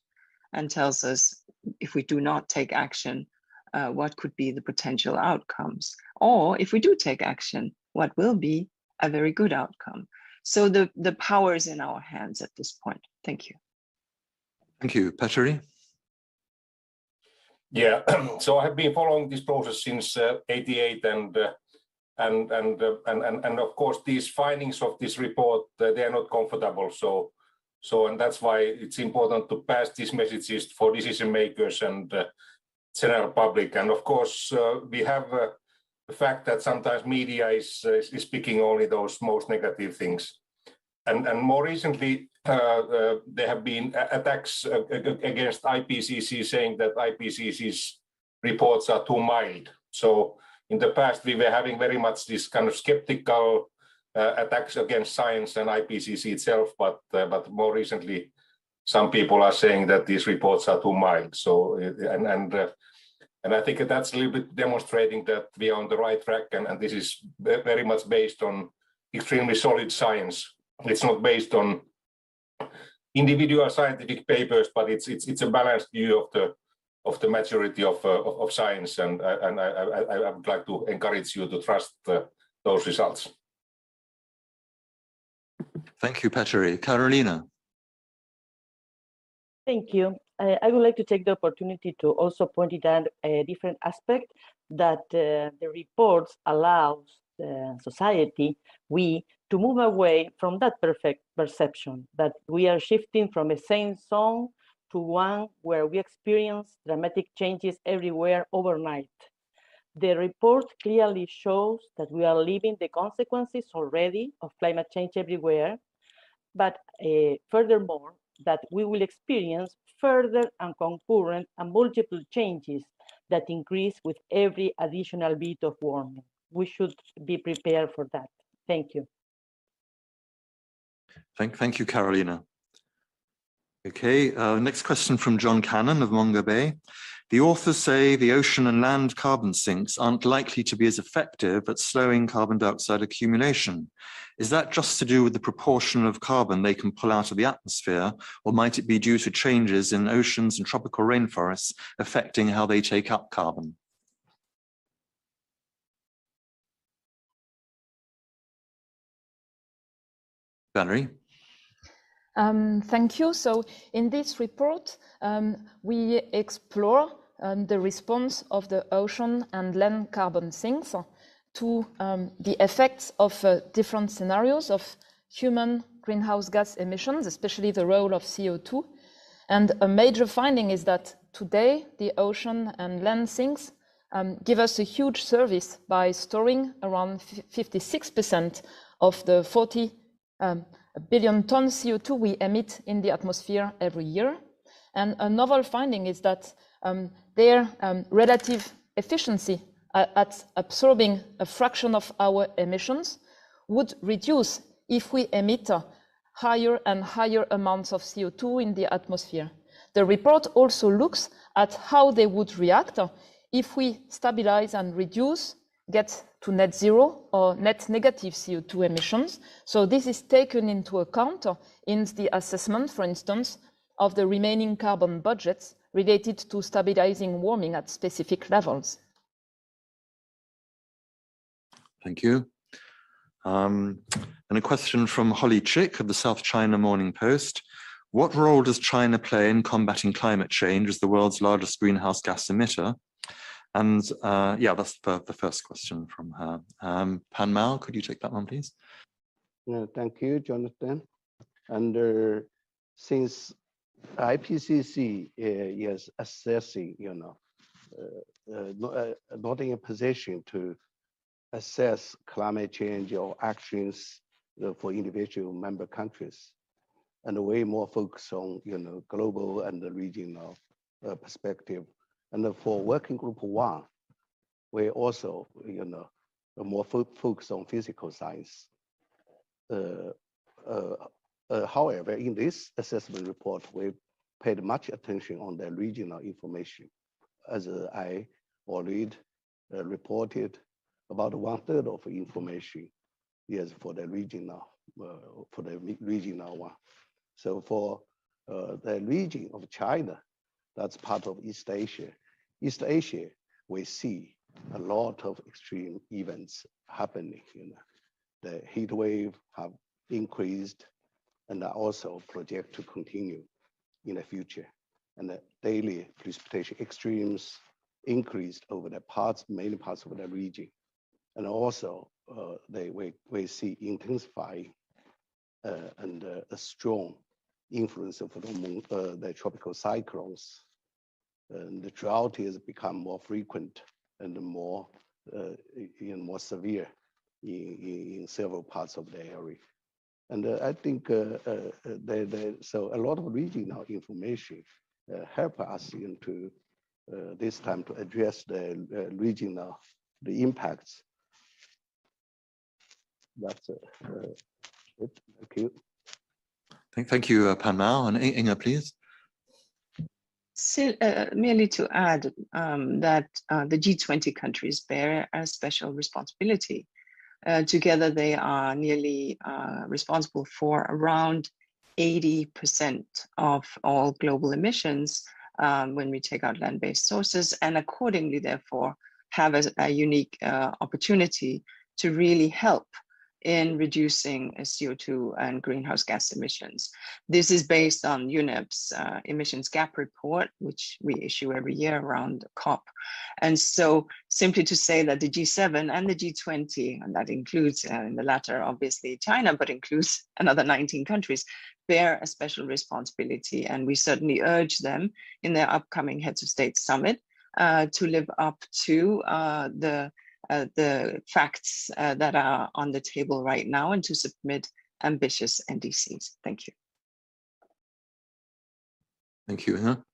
and tells us if we do not take action, what could be the potential outcomes, or if we do take action, what will be a very good outcome. So the power is in our hands at this point. Thank you. Thank you. Petteri? Yeah, so I have been following this process since '88, and of course these findings of this report, they are not comfortable. So and that's why it's important to pass these messages for decision makers and general public. And of course, we have the fact that sometimes media is speaking only those most negative things. And more recently, there have been attacks against IPCC saying that IPCC's reports are too mild. So in the past, we were having very much this kind of skeptical attacks against science and IPCC itself, but more recently, some people are saying that these reports are too mild. So and I think that's a little bit demonstrating that we are on the right track, and this is very much based on extremely solid science. It's not based on individual scientific papers, but it's a balanced view of the majority of science, and I would like to encourage you to trust those results. Thank you, Petteri. Carolina. Thank you. I would like to take the opportunity to also point it out a different aspect that the reports allows society, to move away from that perfect perception that we are shifting from a sane zone to one where we experience dramatic changes everywhere overnight. The report clearly shows that we are living the consequences already of climate change everywhere, but furthermore, that we will experience further and concurrent and multiple changes that increase with every additional bit of warming. We should be prepared for that. Thank you. Thank you, Carolina. Okay, next question from John Cannon of Monga Bay. The authors say the ocean and land carbon sinks aren't likely to be as effective at slowing carbon dioxide accumulation. Is that just to do with the proportion of carbon they can pull out of the atmosphere, or might it be due to changes in oceans and tropical rainforests affecting how they take up carbon? Valerie? Thank you. So in this report, we explore the response of the ocean and land carbon sinks to the effects of different scenarios of human greenhouse gas emissions, especially the role of CO2. And a major finding is that today the ocean and land sinks give us a huge service by storing around 56% of the 40 billion tons CO2 we emit in the atmosphere every year. And a novel finding is that their relative efficiency at absorbing a fraction of our emissions would reduce if we emit higher and higher amounts of CO2 in the atmosphere. The report also looks at how they would react if we stabilize and reduce, get to net zero or net negative CO2 emissions. So this is taken into account in the assessment, for instance, of the remaining carbon budgets related to stabilizing warming at specific levels. Thank you. And a question from Holly Chick of the South China Morning Post. What role does China play in combating climate change as the world's largest greenhouse gas emitter? And yeah, that's the first question from her. Pan Mao, could you take that one, please? Thank you, Jonathan. And since IPCC is assessing, not in a position to assess climate change or actions for individual member countries, and way more focus on global and regional perspective. And for Working Group 1, we also more focus on physical science. However, in this assessment report, we paid much attention on the regional information. As I already reported, about 1/3 of information is for the regional one. So for the region of China, that's part of East Asia. East Asia, we see a lot of extreme events happening. The heat wave have increased and also project to continue in the future. And the daily precipitation extremes increased over the many parts of the region. And also we see intensifying and a strong influence of the tropical cyclones. And the drought has become more frequent and more severe in several parts of the area. And I think so a lot of regional information help us into this time to address the impacts. That's it. Thank you. Thank you, Pan Mao. And Inga, please. Merely to add that the G20 countries bear a special responsibility. Together, they are nearly responsible for around 80% of all global emissions when we take out land-based sources, and accordingly, therefore, have a unique opportunity to really help in reducing CO2 and greenhouse gas emissions. This is based on UNEP's emissions gap report, which we issue every year around COP. And so simply to say that the G7 and the G20, and that includes in the latter, obviously China, but includes another 19 countries, bear a special responsibility. And we certainly urge them in their upcoming Heads of State Summit to live up to the facts that are on the table right now and to submit ambitious NDCs. Thank you. Thank you, Inga.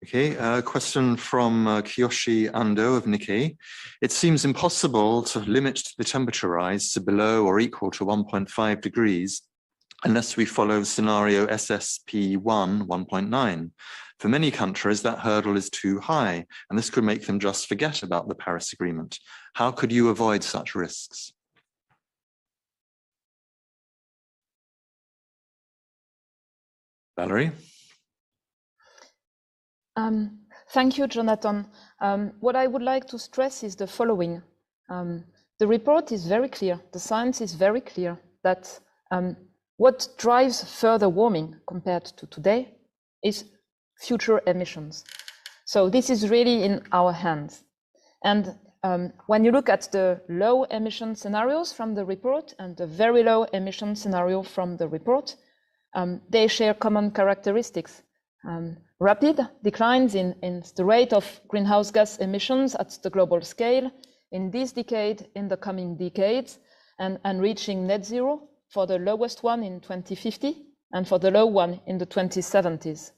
Okay, a question from Kiyoshi Ando of Nikkei. It seems impossible to limit the temperature rise to below or equal to 1.5 degrees unless we follow scenario SSP1 1.9. For many countries, that hurdle is too high, and this could make them just forget about the Paris Agreement. How could you avoid such risks? Valerie? Thank you, Jonathan. What I would like to stress is the following. The report is very clear, the science is very clear that what drives further warming compared to today is future emissions. So this is really in our hands. And when you look at the low emission scenarios from the report and the very low emission scenario from the report, they share common characteristics. Rapid declines in the rate of greenhouse gas emissions at the global scale in this decade, in the coming decades, and reaching net zero for the lowest one in 2050 and for the low one in the 2070s.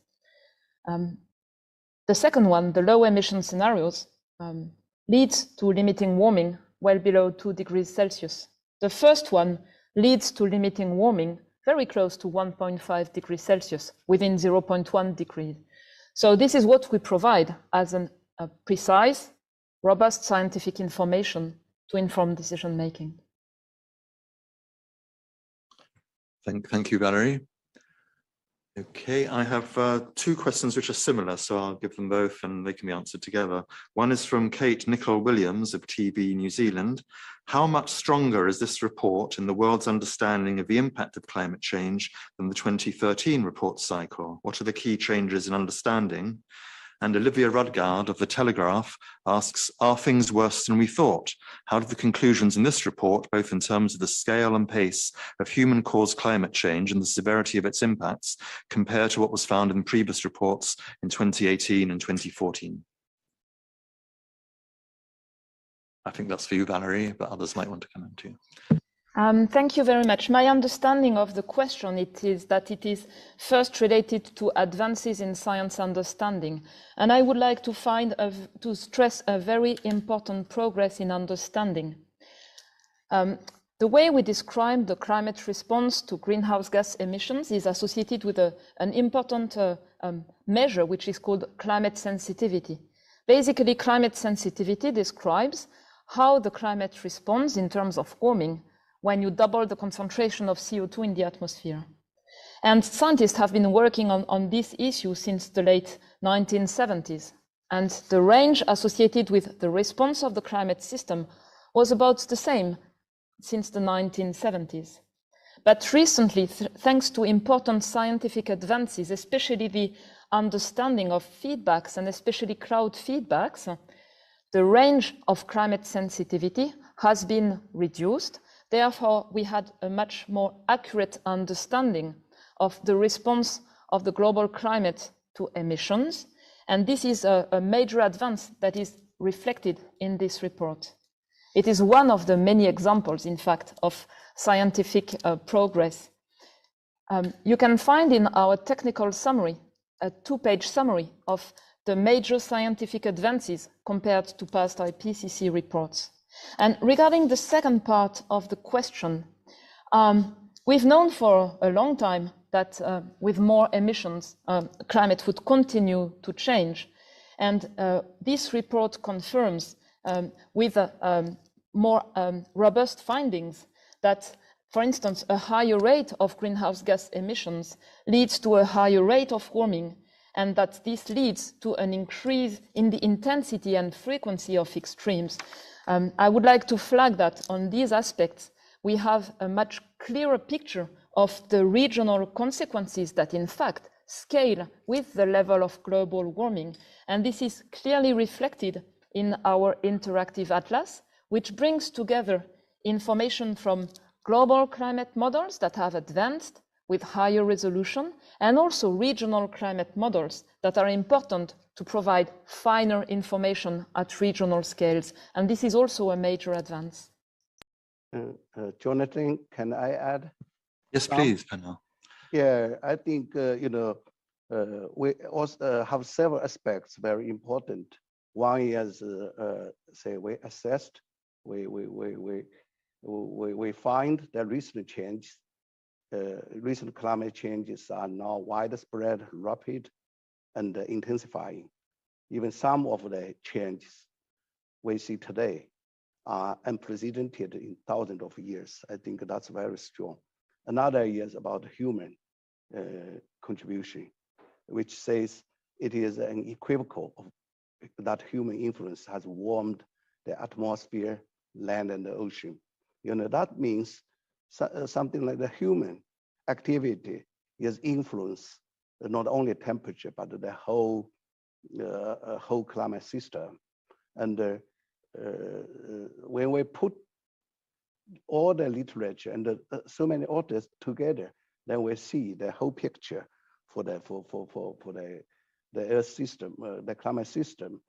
The second one, the low emission scenarios, leads to limiting warming well below 2 degrees Celsius. The first one leads to limiting warming very close to 1.5 degrees Celsius, within 0.1 degree. So this is what we provide as a precise, robust scientific information to inform decision making. Thank you, Valerie. Okay, I have two questions which are similar, so I'll give them both and they can be answered together. One is from Kate Nicol-Williams of TB New Zealand. How much stronger is this report in the world's understanding of the impact of climate change than the 2013 report cycle? What are the key changes in understanding? And Olivia Rudgard of The Telegraph asks, are things worse than we thought? How do the conclusions in this report, both in terms of the scale and pace of human-caused climate change and the severity of its impacts, compare to what was found in previous reports in 2018 and 2014? I think that's for you, Valerie, but others might want to come in too. Thank you very much. My understanding of the question is that it is first related to advances in science understanding. And I would like to stress a very important progress in understanding. The way we describe the climate response to greenhouse gas emissions is associated with an important measure, which is called climate sensitivity. Basically, climate sensitivity describes how the climate responds in terms of warming when you double the concentration of CO2 in the atmosphere. And scientists have been working on this issue since the late 1970s. And the range associated with the response of the climate system was about the same since the 1970s. But recently, thanks to important scientific advances, especially the understanding of feedbacks and especially crowd feedbacks, the range of climate sensitivity has been reduced. Therefore, we had a much more accurate understanding of the response of the global climate to emissions. And this is a major advance that is reflected in this report. It is one of the many examples, in fact, of scientific progress. You can find in our technical summary a 2-page summary of the major scientific advances compared to past IPCC reports. And regarding the second part of the question, we've known for a long time that with more emissions, climate would continue to change. And this report confirms with more robust findings that, for instance, a higher rate of greenhouse gas emissions leads to a higher rate of warming, and that this leads to an increase in the intensity and frequency of extremes. I would like to flag that on these aspects, we have a much clearer picture of the regional consequences that in fact scale with the level of global warming. And this is clearly reflected in our interactive atlas, which brings together information from global climate models that have advanced with higher resolution, and also regional climate models that are important to provide finer information at regional scales. And this is also a major advance. Jonathan, can I add? Yes, please, Penel. Yeah, I think, we also have several aspects very important. One is, say, we assessed, we find that recent climate changes are now widespread, rapid, and intensifying. Even some of the changes we see today are unprecedented in thousands of years. I think that's very strong. Another is about human contribution, which says it is unequivocal that human influence has warmed the atmosphere, land, and the ocean. That means something like the human activity is influence not only temperature, but the whole climate system. And when we put all the literature and so many authors together, then we see the whole picture for the Earth system, the climate system,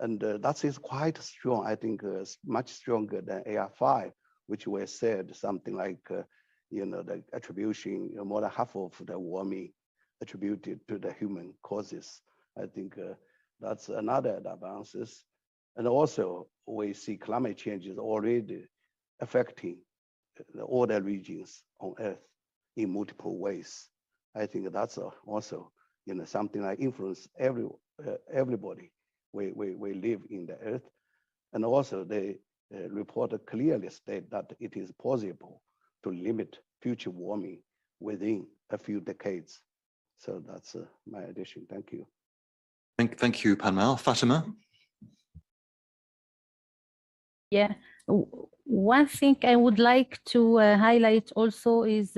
and that is quite strong. I think much stronger than AR5, which were said something like, the attribution, more than half of the warming attributed to the human causes. I think that's another advances. And also we see climate change is already affecting all the regions on Earth in multiple ways. I think that's also something like influence everybody. We live in the Earth, and also they report clearly state that it is possible to limit future warming within a few decades. So that's my addition. Thank you. Thank you, Panmel. Fatima? Yeah, one thing I would like to highlight also is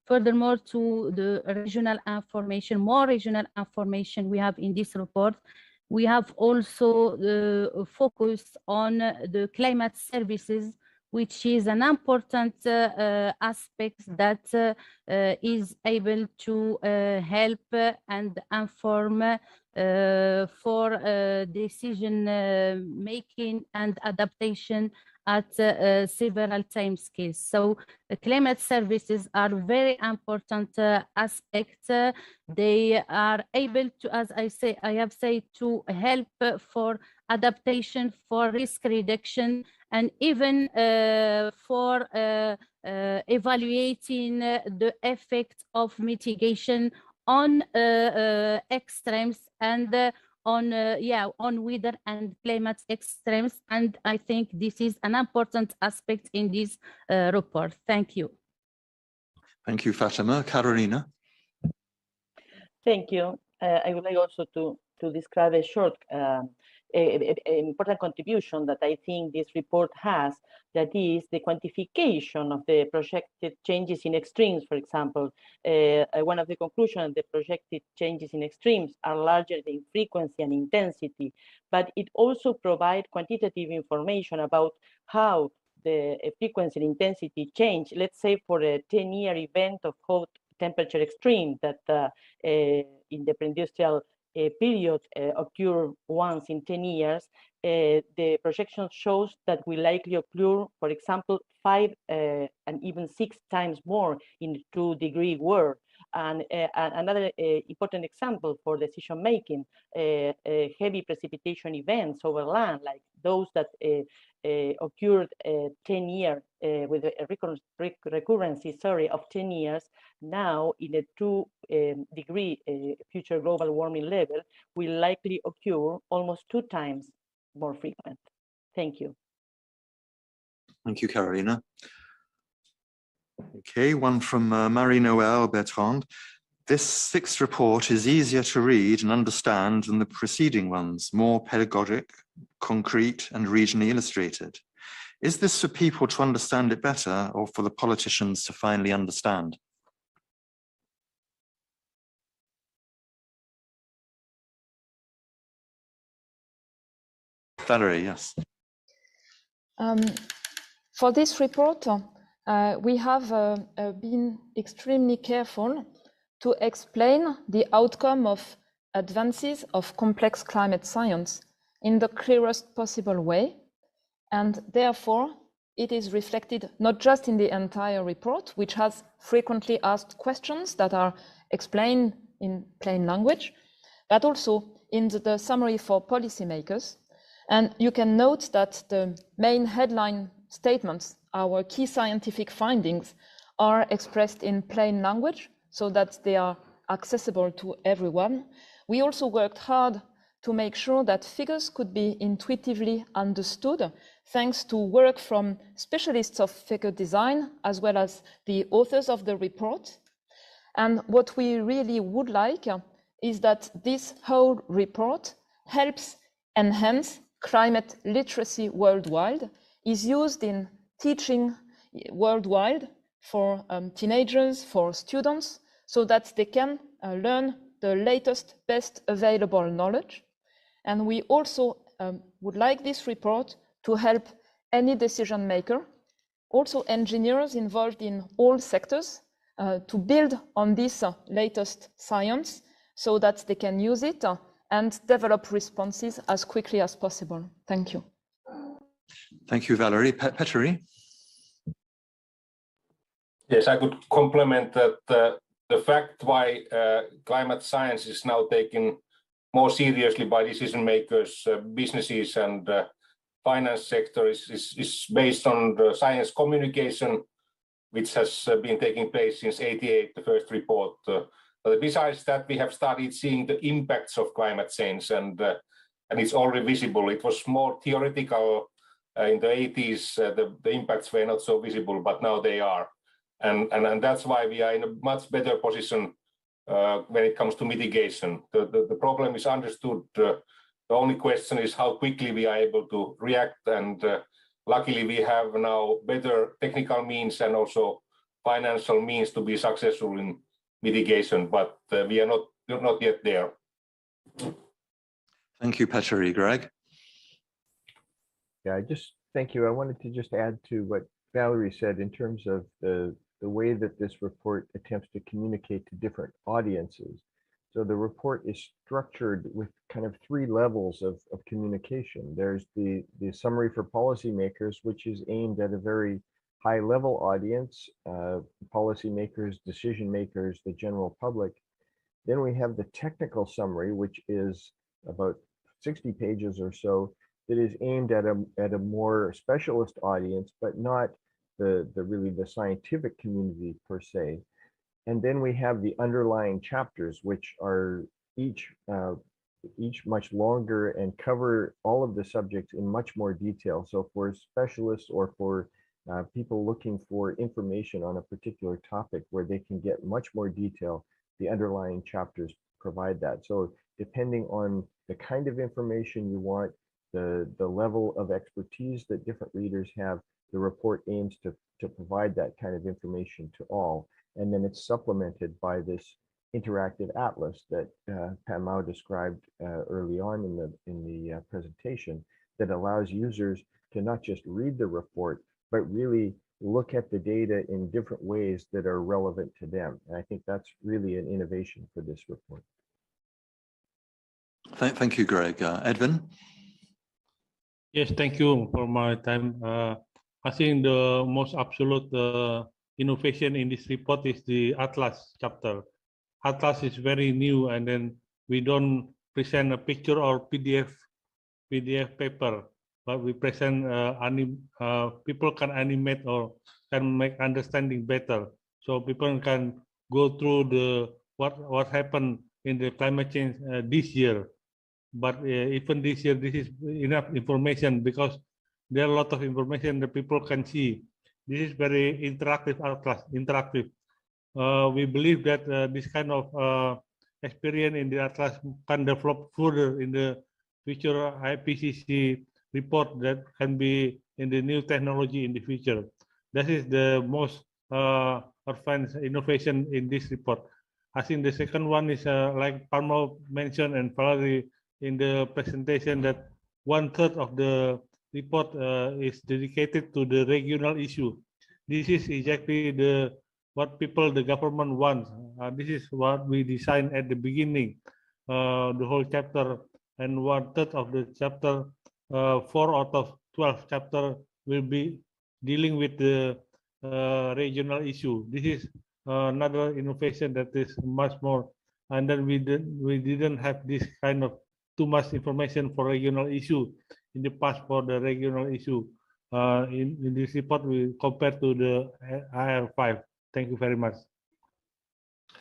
furthermore to the regional information, more regional information we have in this report. We have also focused on the climate services, which is an important aspect that is able to help and inform for decision making and adaptation at several time scales. So climate services are very important aspects. They are able to, as I have said, to help for adaptation, for risk reduction, and even for evaluating the effect of mitigation on extremes and on weather and climate extremes. And I think this is an important aspect in this report. Thank you. Thank you, Fatima. Carolina? Thank you. I would like also to describe a short important contribution that I think this report has, that is the quantification of the projected changes in extremes. For example, one of the conclusions, the projected changes in extremes are larger in frequency and intensity, but it also provides quantitative information about how the frequency and intensity change, let's say for a 10-year event of hot temperature extreme that in the pre-industrial period occur once in 10 years, the projection shows that will likely occur, for example, 5 and even 6 times more in the 2-degree world. And another important example for decision making, heavy precipitation events over land, like those that occurred 10 years with a recurrency, of 10 years, now in a 2-degree future global warming level, will likely occur almost 2 times more frequent. Thank you. Thank you, Carolina. Okay, one from Marie-Noëlle Bertrand. This 6th report is easier to read and understand than the preceding ones, more pedagogic, concrete, and regionally illustrated. Is this for people to understand it better or for the politicians to finally understand? Valerie, yes. For this report, we have been extremely careful to explain the outcome of advances of complex climate science in the clearest possible way. And therefore, it is reflected not just in the entire report, which has frequently asked questions that are explained in plain language, but also in the summary for policymakers. And you can note that the main headline statements, our key scientific findings, are expressed in plain language so that they are accessible to everyone. We also worked hard to make sure that figures could be intuitively understood, thanks to work from specialists of figure design, as well as the authors of the report. And what we really would like is that this whole report helps enhance climate literacy worldwide, is used in teaching worldwide for teenagers, for students, so that they can learn the latest, best available knowledge. And we also would like this report to help any decision maker, also engineers involved in all sectors, to build on this latest science so that they can use it and develop responses as quickly as possible. Thank you. Thank you, Valerie. Petteri? Yes, I could complement that the fact why climate science is now taken more seriously by decision makers, businesses, and finance sector is based on the science communication, which has been taking place since '88, the first report. But besides that, we have started seeing the impacts of climate change, and it's already visible. It was more theoretical in the '80s. The impacts were not so visible, but now they are, and that's why we are in a much better position when it comes to mitigation. The problem is understood. The only question is how quickly we are able to react, and luckily we have now better technical means and also financial means to be successful in mitigation, but we are not yet there. Thank you, Petteri. Greg? Yeah, thank you. I wanted to just add to what Valerie said in terms of the way that this report attempts to communicate to different audiences. So the report is structured with kind of three levels of communication. There's the summary for policymakers, which is aimed at a very high level audience, policymakers, decision makers, the general public. Then we have the technical summary, which is about 60 pages or so, that is aimed at a more specialist audience, but not really the scientific community per se. And then we have the underlying chapters, which are each much longer and cover all of the subjects in much more detail. So for specialists or for people looking for information on a particular topic where they can get much more detail, the underlying chapters provide that. So depending on the kind of information you want, the level of expertise that different readers have, the report aims to provide that kind of information to all. And then it's supplemented by this interactive atlas that Pam Mao described early on in the presentation, that allows users to not just read the report, but really look at the data in different ways that are relevant to them. And I think that's really an innovation for this report. Thank you, Greg. Edwin? Yes, thank you for my time. I think the most absolute innovation in this report is the Atlas chapter. Atlas is very new, and then we don't present a picture or PDF paper, but we present people can animate or can make understanding better, so people can go through what happened in the climate change this year. But even this year, this is enough information, because there are a lot of information that people can see. This is very interactive atlas, interactive. We believe that this kind of experience in the atlas can develop further in the future IPCC report that can be in the new technology in the future. That is the most advanced innovation in this report. I think the second one is like Palmo mentioned and Valerie in the presentation, that 1/3 of the report is dedicated to the regional issue. This is exactly what the government wants. This is what we designed at the beginning, the whole chapter, and 1/3 of the chapter, 4 out of 12 chapter will be dealing with the regional issue. This is another innovation that is much more, and then we didn't have this kind of too much information for regional issue in the past for the regional issue. In this report, we compare to the IR5. Thank you very much.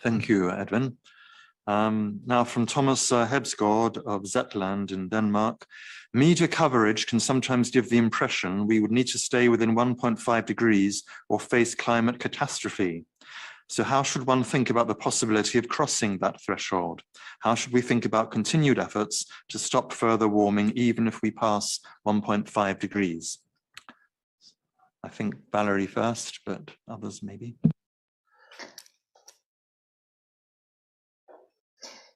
Thank you, Edwin. Now from Thomas Hebsgaard of Zetland in Denmark. Media coverage can sometimes give the impression we would need to stay within 1.5 degrees or face climate catastrophe. So how should one think about the possibility of crossing that threshold? How should we think about continued efforts to stop further warming, even if we pass 1.5 degrees? I think Valerie first, but others maybe.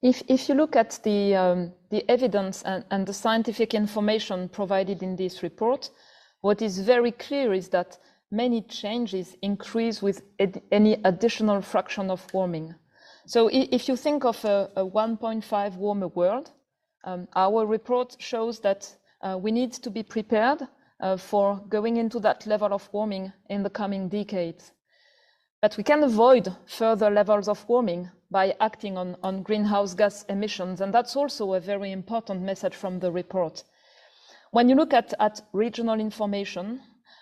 If you look at the evidence and the scientific information provided in this report, what is very clear is that many changes increase with any additional fraction of warming. So if you think of a 1.5 warmer world, our report shows that we need to be prepared for going into that level of warming in the coming decades. But we can avoid further levels of warming by acting on greenhouse gas emissions. And that's also a very important message from the report. When you look at regional information,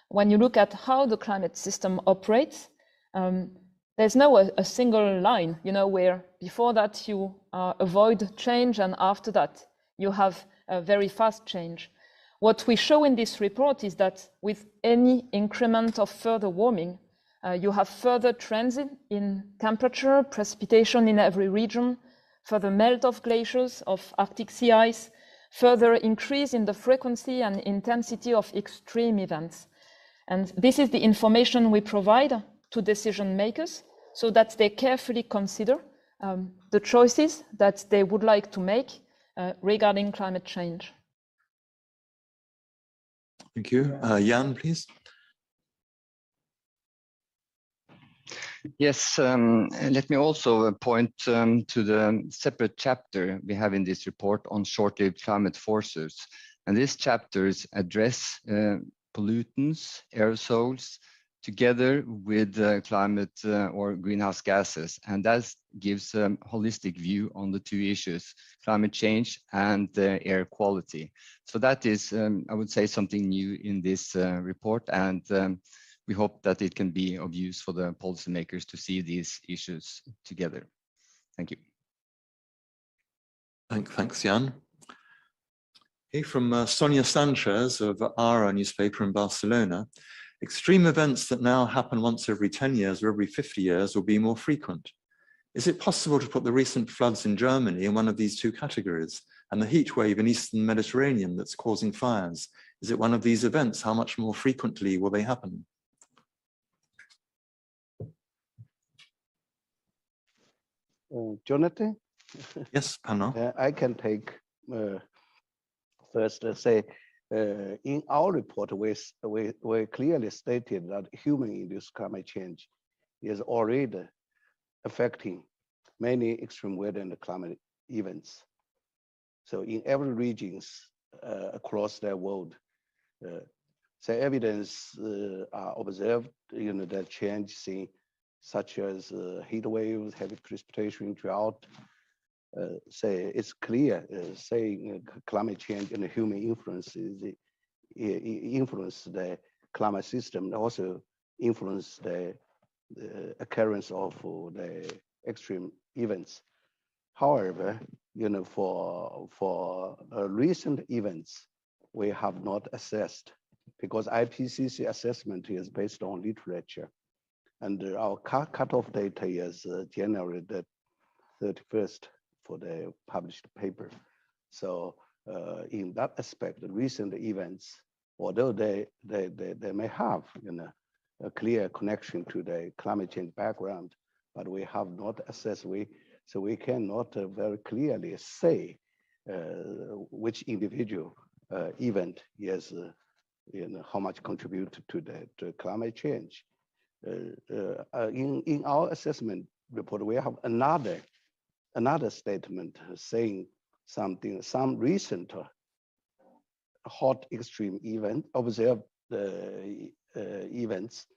when you look at how the climate system operates, there's no a single line, where before that you avoid change and after that you have a very fast change. What we show in this report is that with any increment of further warming, you have further trends in temperature, precipitation in every region, further melt of glaciers, of Arctic sea ice, further increase in the frequency and intensity of extreme events. And this is the information we provide to decision makers so that they carefully consider the choices that they would like to make regarding climate change. Thank you. Jan, please. Yes, let me also point to the separate chapter we have in this report on short-lived climate forces. And these chapters address pollutants, aerosols, together with climate or greenhouse gases. And that gives a holistic view on the two issues, climate change and air quality. So that is, I would say, something new in this report. And we hope that it can be of use for the policymakers to see these issues together. Thank you. Thanks, Jan. Okay, from Sonia Sanchez of Ara newspaper in Barcelona. Extreme events that now happen once every 10 years or every 50 years will be more frequent. Is it possible to put the recent floods in Germany in one of these two categories, and the heat wave in Eastern Mediterranean that's causing fires? Is it one of these events? How much more frequently will they happen? Jonathan? Yes, Pano. I can take first, say, in our report, we clearly stated that human-induced climate change is already affecting many extreme weather and climate events. So in every regions across the world, the evidence are observed, that change seen, such as heat waves, heavy precipitation, drought. Say it's clear, saying climate change and human influence influence the climate system, and also influence the occurrence of the extreme events. However, for recent events, we have not assessed, because IPCC assessment is based on literature, and our cutoff data is January the 31st for the published paper. So in that aspect, the recent events, although they may have a clear connection to the climate change background, but we have not assessed. So we cannot very clearly say which individual event is, how much contribute to the climate change. In our assessment report, we have another statement saying some recent hot extreme event observed events,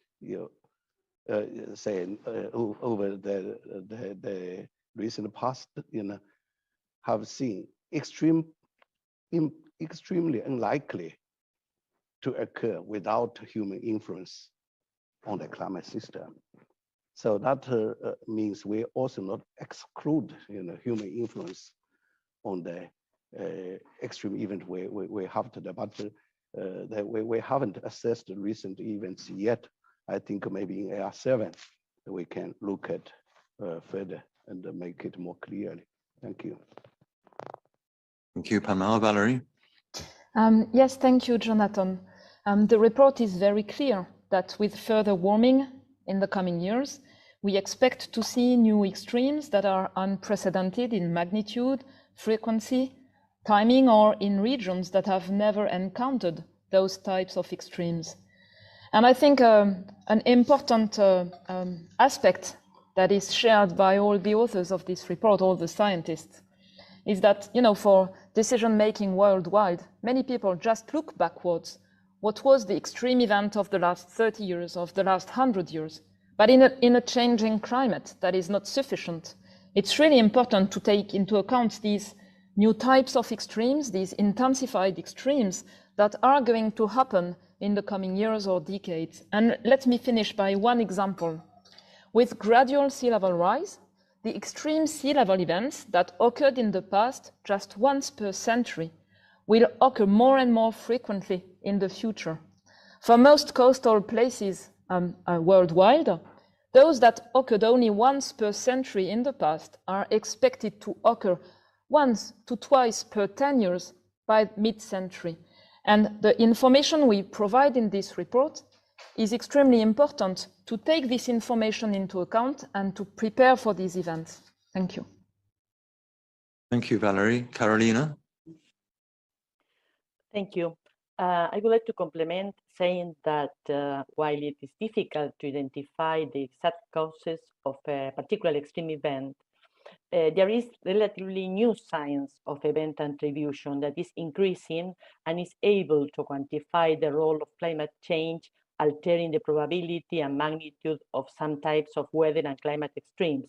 saying over the recent past, have seen extremely unlikely to occur without human influence on the climate system. So that means we also not exclude, human influence on the extreme event we have today, but we haven't assessed the recent events yet. I think maybe in AR7 we can look at further and make it more clearly. Thank you. Thank you, Pamela. Valerie? Yes, thank you, Jonathan. The report is very clear that with further warming in the coming years, we expect to see new extremes that are unprecedented in magnitude, frequency, timing, or in regions that have never encountered those types of extremes. And I think an important aspect that is shared by all the authors of this report, all the scientists, is that, for decision-making worldwide, many people just look backwards. What was the extreme event of the last 30 years, of the last 100 years? But in a changing climate, that is not sufficient. It's really important to take into account these new types of extremes, these intensified extremes that are going to happen in the coming years or decades. And let me finish by one example. With gradual sea level rise, the extreme sea level events that occurred in the past just once per century will occur more and more frequently in the future. For most coastal places worldwide, those that occurred only once per century in the past are expected to occur once to twice per 10 years by mid-century. And the information we provide in this report is extremely important to take this information into account and to prepare for these events. Thank you. Thank you, Valerie. Carolina? Thank you. I would like to complement saying that while it is difficult to identify the exact causes of a particular extreme event, there is relatively new science of event attribution that is increasing and is able to quantify the role of climate change, altering the probability and magnitude of some types of weather and climate extremes.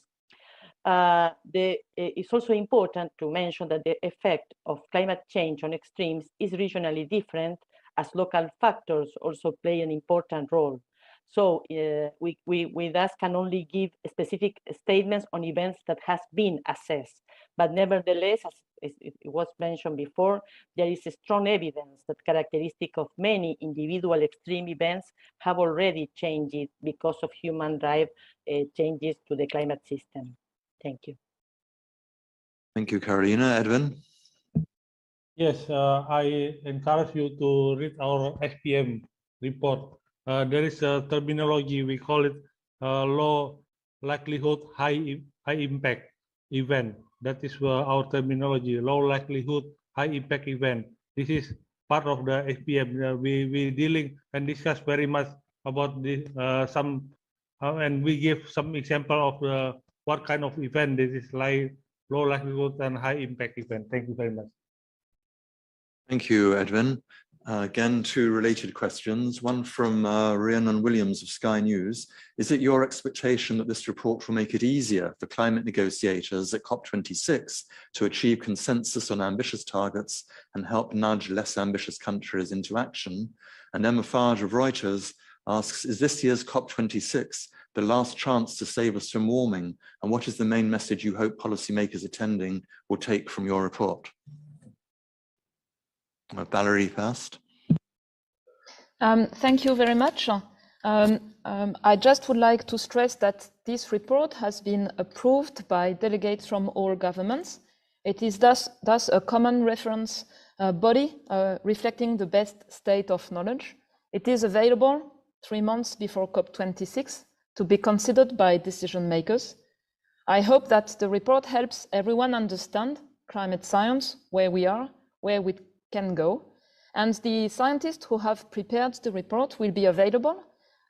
It's also important to mention that the effect of climate change on extremes is regionally different, as local factors also play an important role. So we thus can only give specific statements on events that has been assessed. But nevertheless, as it was mentioned before, there is strong evidence that characteristic of many individual extreme events have already changed because of human drive changes to the climate system. Thank you. Thank you, Carolina. Edwin? Yes, I encourage you to read our SPM report. There is a terminology, we call it low likelihood, high impact event. That is our terminology, low likelihood, high impact event. This is part of the SPM. We dealing and discuss very much about this, and we give some example of what kind of event this is, like low likelihood and high impact event. Thank you very much. Thank you, Edwin. Again, two related questions. One from Rhiannon Williams of Sky News. Is it your expectation that this report will make it easier for climate negotiators at COP26 to achieve consensus on ambitious targets and help nudge less ambitious countries into action? And Emma Farge of Reuters asks, is this year's COP26 the last chance to save us from warming? And what is the main message you hope policymakers attending will take from your report? Valerie first. Thank you very much. I just would like to stress that this report has been approved by delegates from all governments. It is thus a common reference body reflecting the best state of knowledge. It is available 3 months before COP26 to be considered by decision makers. I hope that the report helps everyone understand climate science, where we are, where we can go. And the scientists who have prepared the report will be available,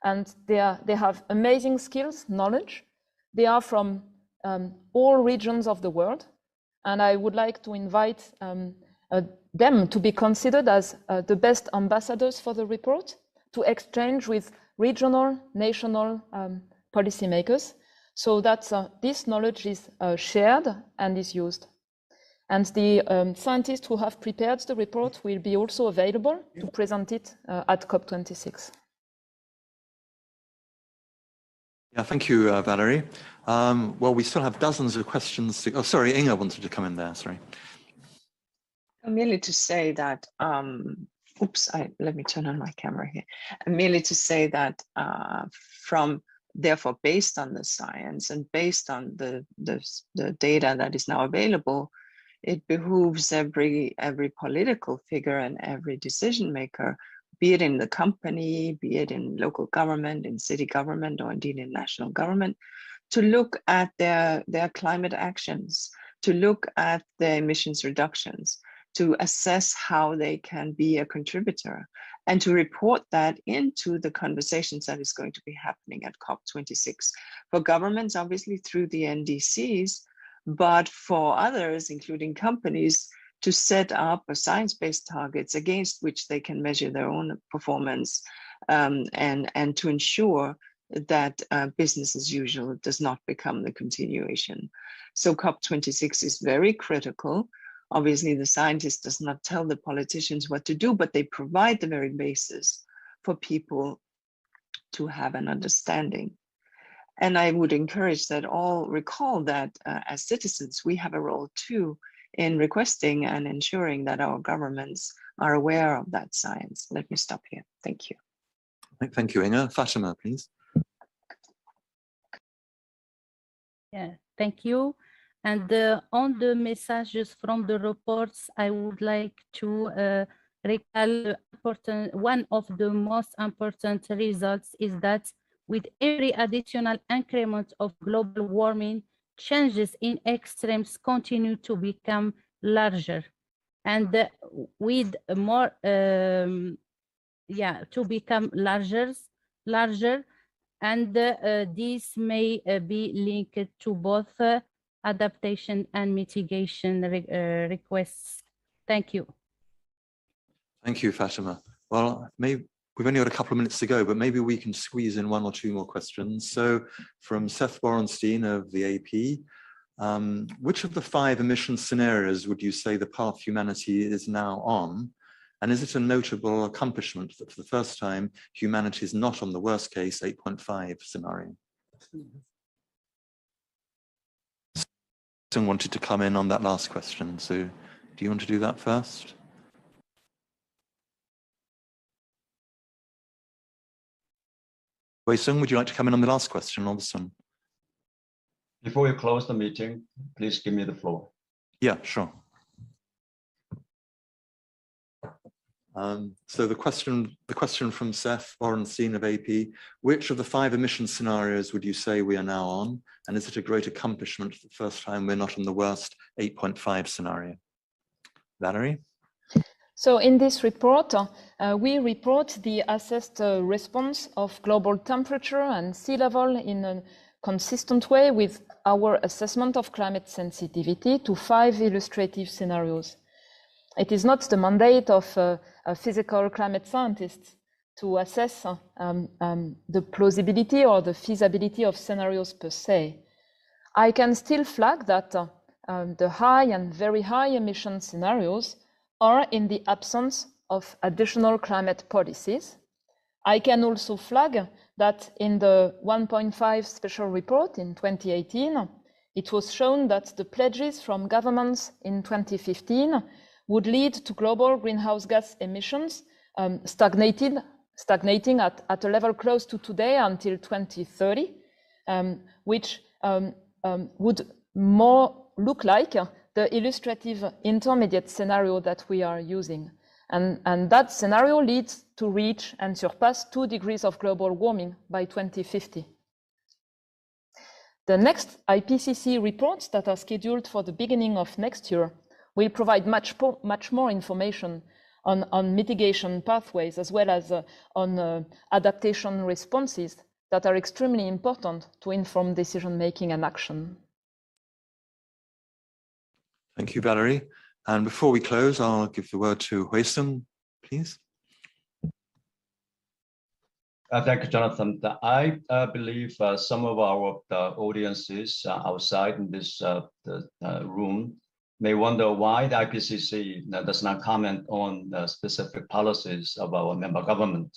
and they have amazing skills, knowledge. They are from all regions of the world, and I would like to invite them to be considered as the best ambassadors for the report, to exchange with regional, national policymakers, so that this knowledge is shared and is used. And the scientists who have prepared the report will be also available to present it at COP26. Yeah, thank you, Valerie. Well, we still have dozens of questions. Oh, sorry, Inga wanted to come in there, sorry. Merely to say that, let me turn on my camera here. Merely to say that therefore, based on the science and based on the data that is now available, it behooves every political figure and every decision maker, be it in the company, be it in local government, in city government, or indeed in national government, to look at their climate actions, to look at their emissions reductions, to assess how they can be a contributor, and to report that into the conversations that is going to be happening at COP26. For governments, obviously through the NDCs, but for others, including companies, to set up a science-based targets against which they can measure their own performance, and to ensure that business as usual does not become the continuation. So COP26 is very critical. Obviously, the scientist does not tell the politicians what to do, but they provide the very basis for people to have an understanding. And I would encourage that all recall that as citizens, we have a role too in requesting and ensuring that our governments are aware of that science. Let me stop here. Thank you. Thank you, Inga. Fatima, please. Yeah, thank you. And on the messages from the reports, I would like to recall one of the most important results is that with every additional increment of global warming, changes in extremes continue to become larger. And with more, to become larger, and this may be linked to both adaptation and mitigation requests. Thank you. Thank you, Fatima. Well, we've only got a couple of minutes to go, but maybe we can squeeze in one or two more questions. So from Seth Borenstein of the AP, which of the 5 emission scenarios would you say the path humanity is now on? And is it a notable accomplishment that for the first time, humanity is not on the worst case 8.5 scenario? Someone wanted to come in on that last question. So do you want to do that first? Wei Sung, would you like to come in on the last question or this one? Before you close the meeting, please give me the floor. Yeah, sure. So the question from Seth Borenstein of AP, which of the 5 emission scenarios would you say we are now on? And is it a great accomplishment for the first time we're not on the worst 8.5 scenario? Valerie? So in this report, we report the assessed response of global temperature and sea level in a consistent way with our assessment of climate sensitivity to 5 illustrative scenarios. It is not the mandate of physical climate scientists to assess the plausibility or the feasibility of scenarios per se. I can still flag that the high and very high emission scenarios are in the absence of additional climate policies. I can also flag that in the 1.5 special report in 2018, it was shown that the pledges from governments in 2015 would lead to global greenhouse gas emissions stagnating at a level close to today until 2030, which would more look like the illustrative intermediate scenario that we are using. And that scenario leads to reach and surpass 2 degrees of global warming by 2050. The next IPCC reports that are scheduled for the beginning of next year will provide much more information on mitigation pathways as well as on adaptation responses that are extremely important to inform decision-making and action. Thank you, Valerie. And before we close, I'll give the word to Hui Sung, please. Thank you, Jonathan. I believe some of our audiences outside in this room may wonder why the IPCC does not comment on the specific policies of our member government.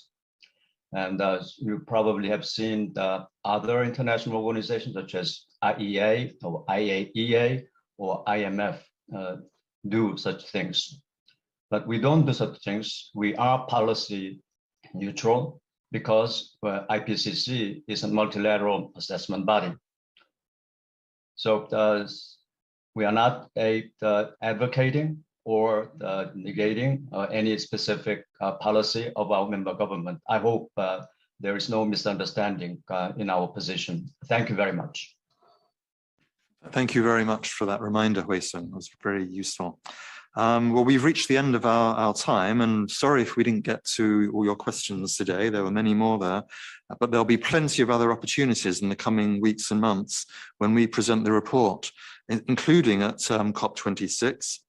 And you probably have seen the other international organizations such as IEA or IAEA or IMF do such things. But we don't do such things. We are policy neutral because IPCC is a multilateral assessment body. So we are not advocating or negating any specific policy of our member government. I hope there is no misunderstanding in our position. Thank you very much. Thank you very much for that reminder, Hui Sung. It was very useful. Well, we've reached the end of our time, and sorry if we didn't get to all your questions today. There were many more there, but there'll be plenty of other opportunities in the coming weeks and months when we present the report, including at COP26,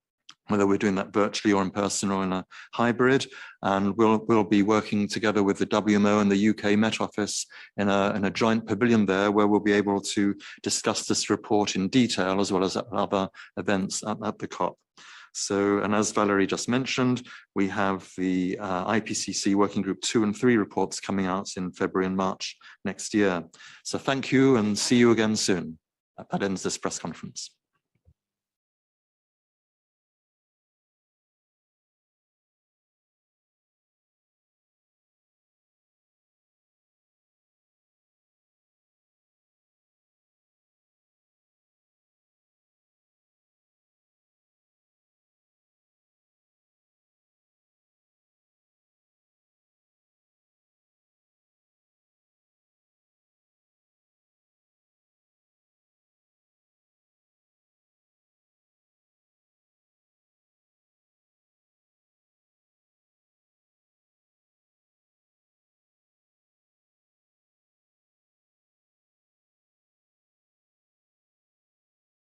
whether we're doing that virtually or in person or in a hybrid. And we'll be working together with the WMO and the UK Met Office in a joint pavilion there, where we'll be able to discuss this report in detail, as well as at other events at the COP. So, and as Valerie just mentioned, we have the IPCC Working Group 2 and 3 reports coming out in February and March next year. So thank you and see you again soon. That ends this press conference.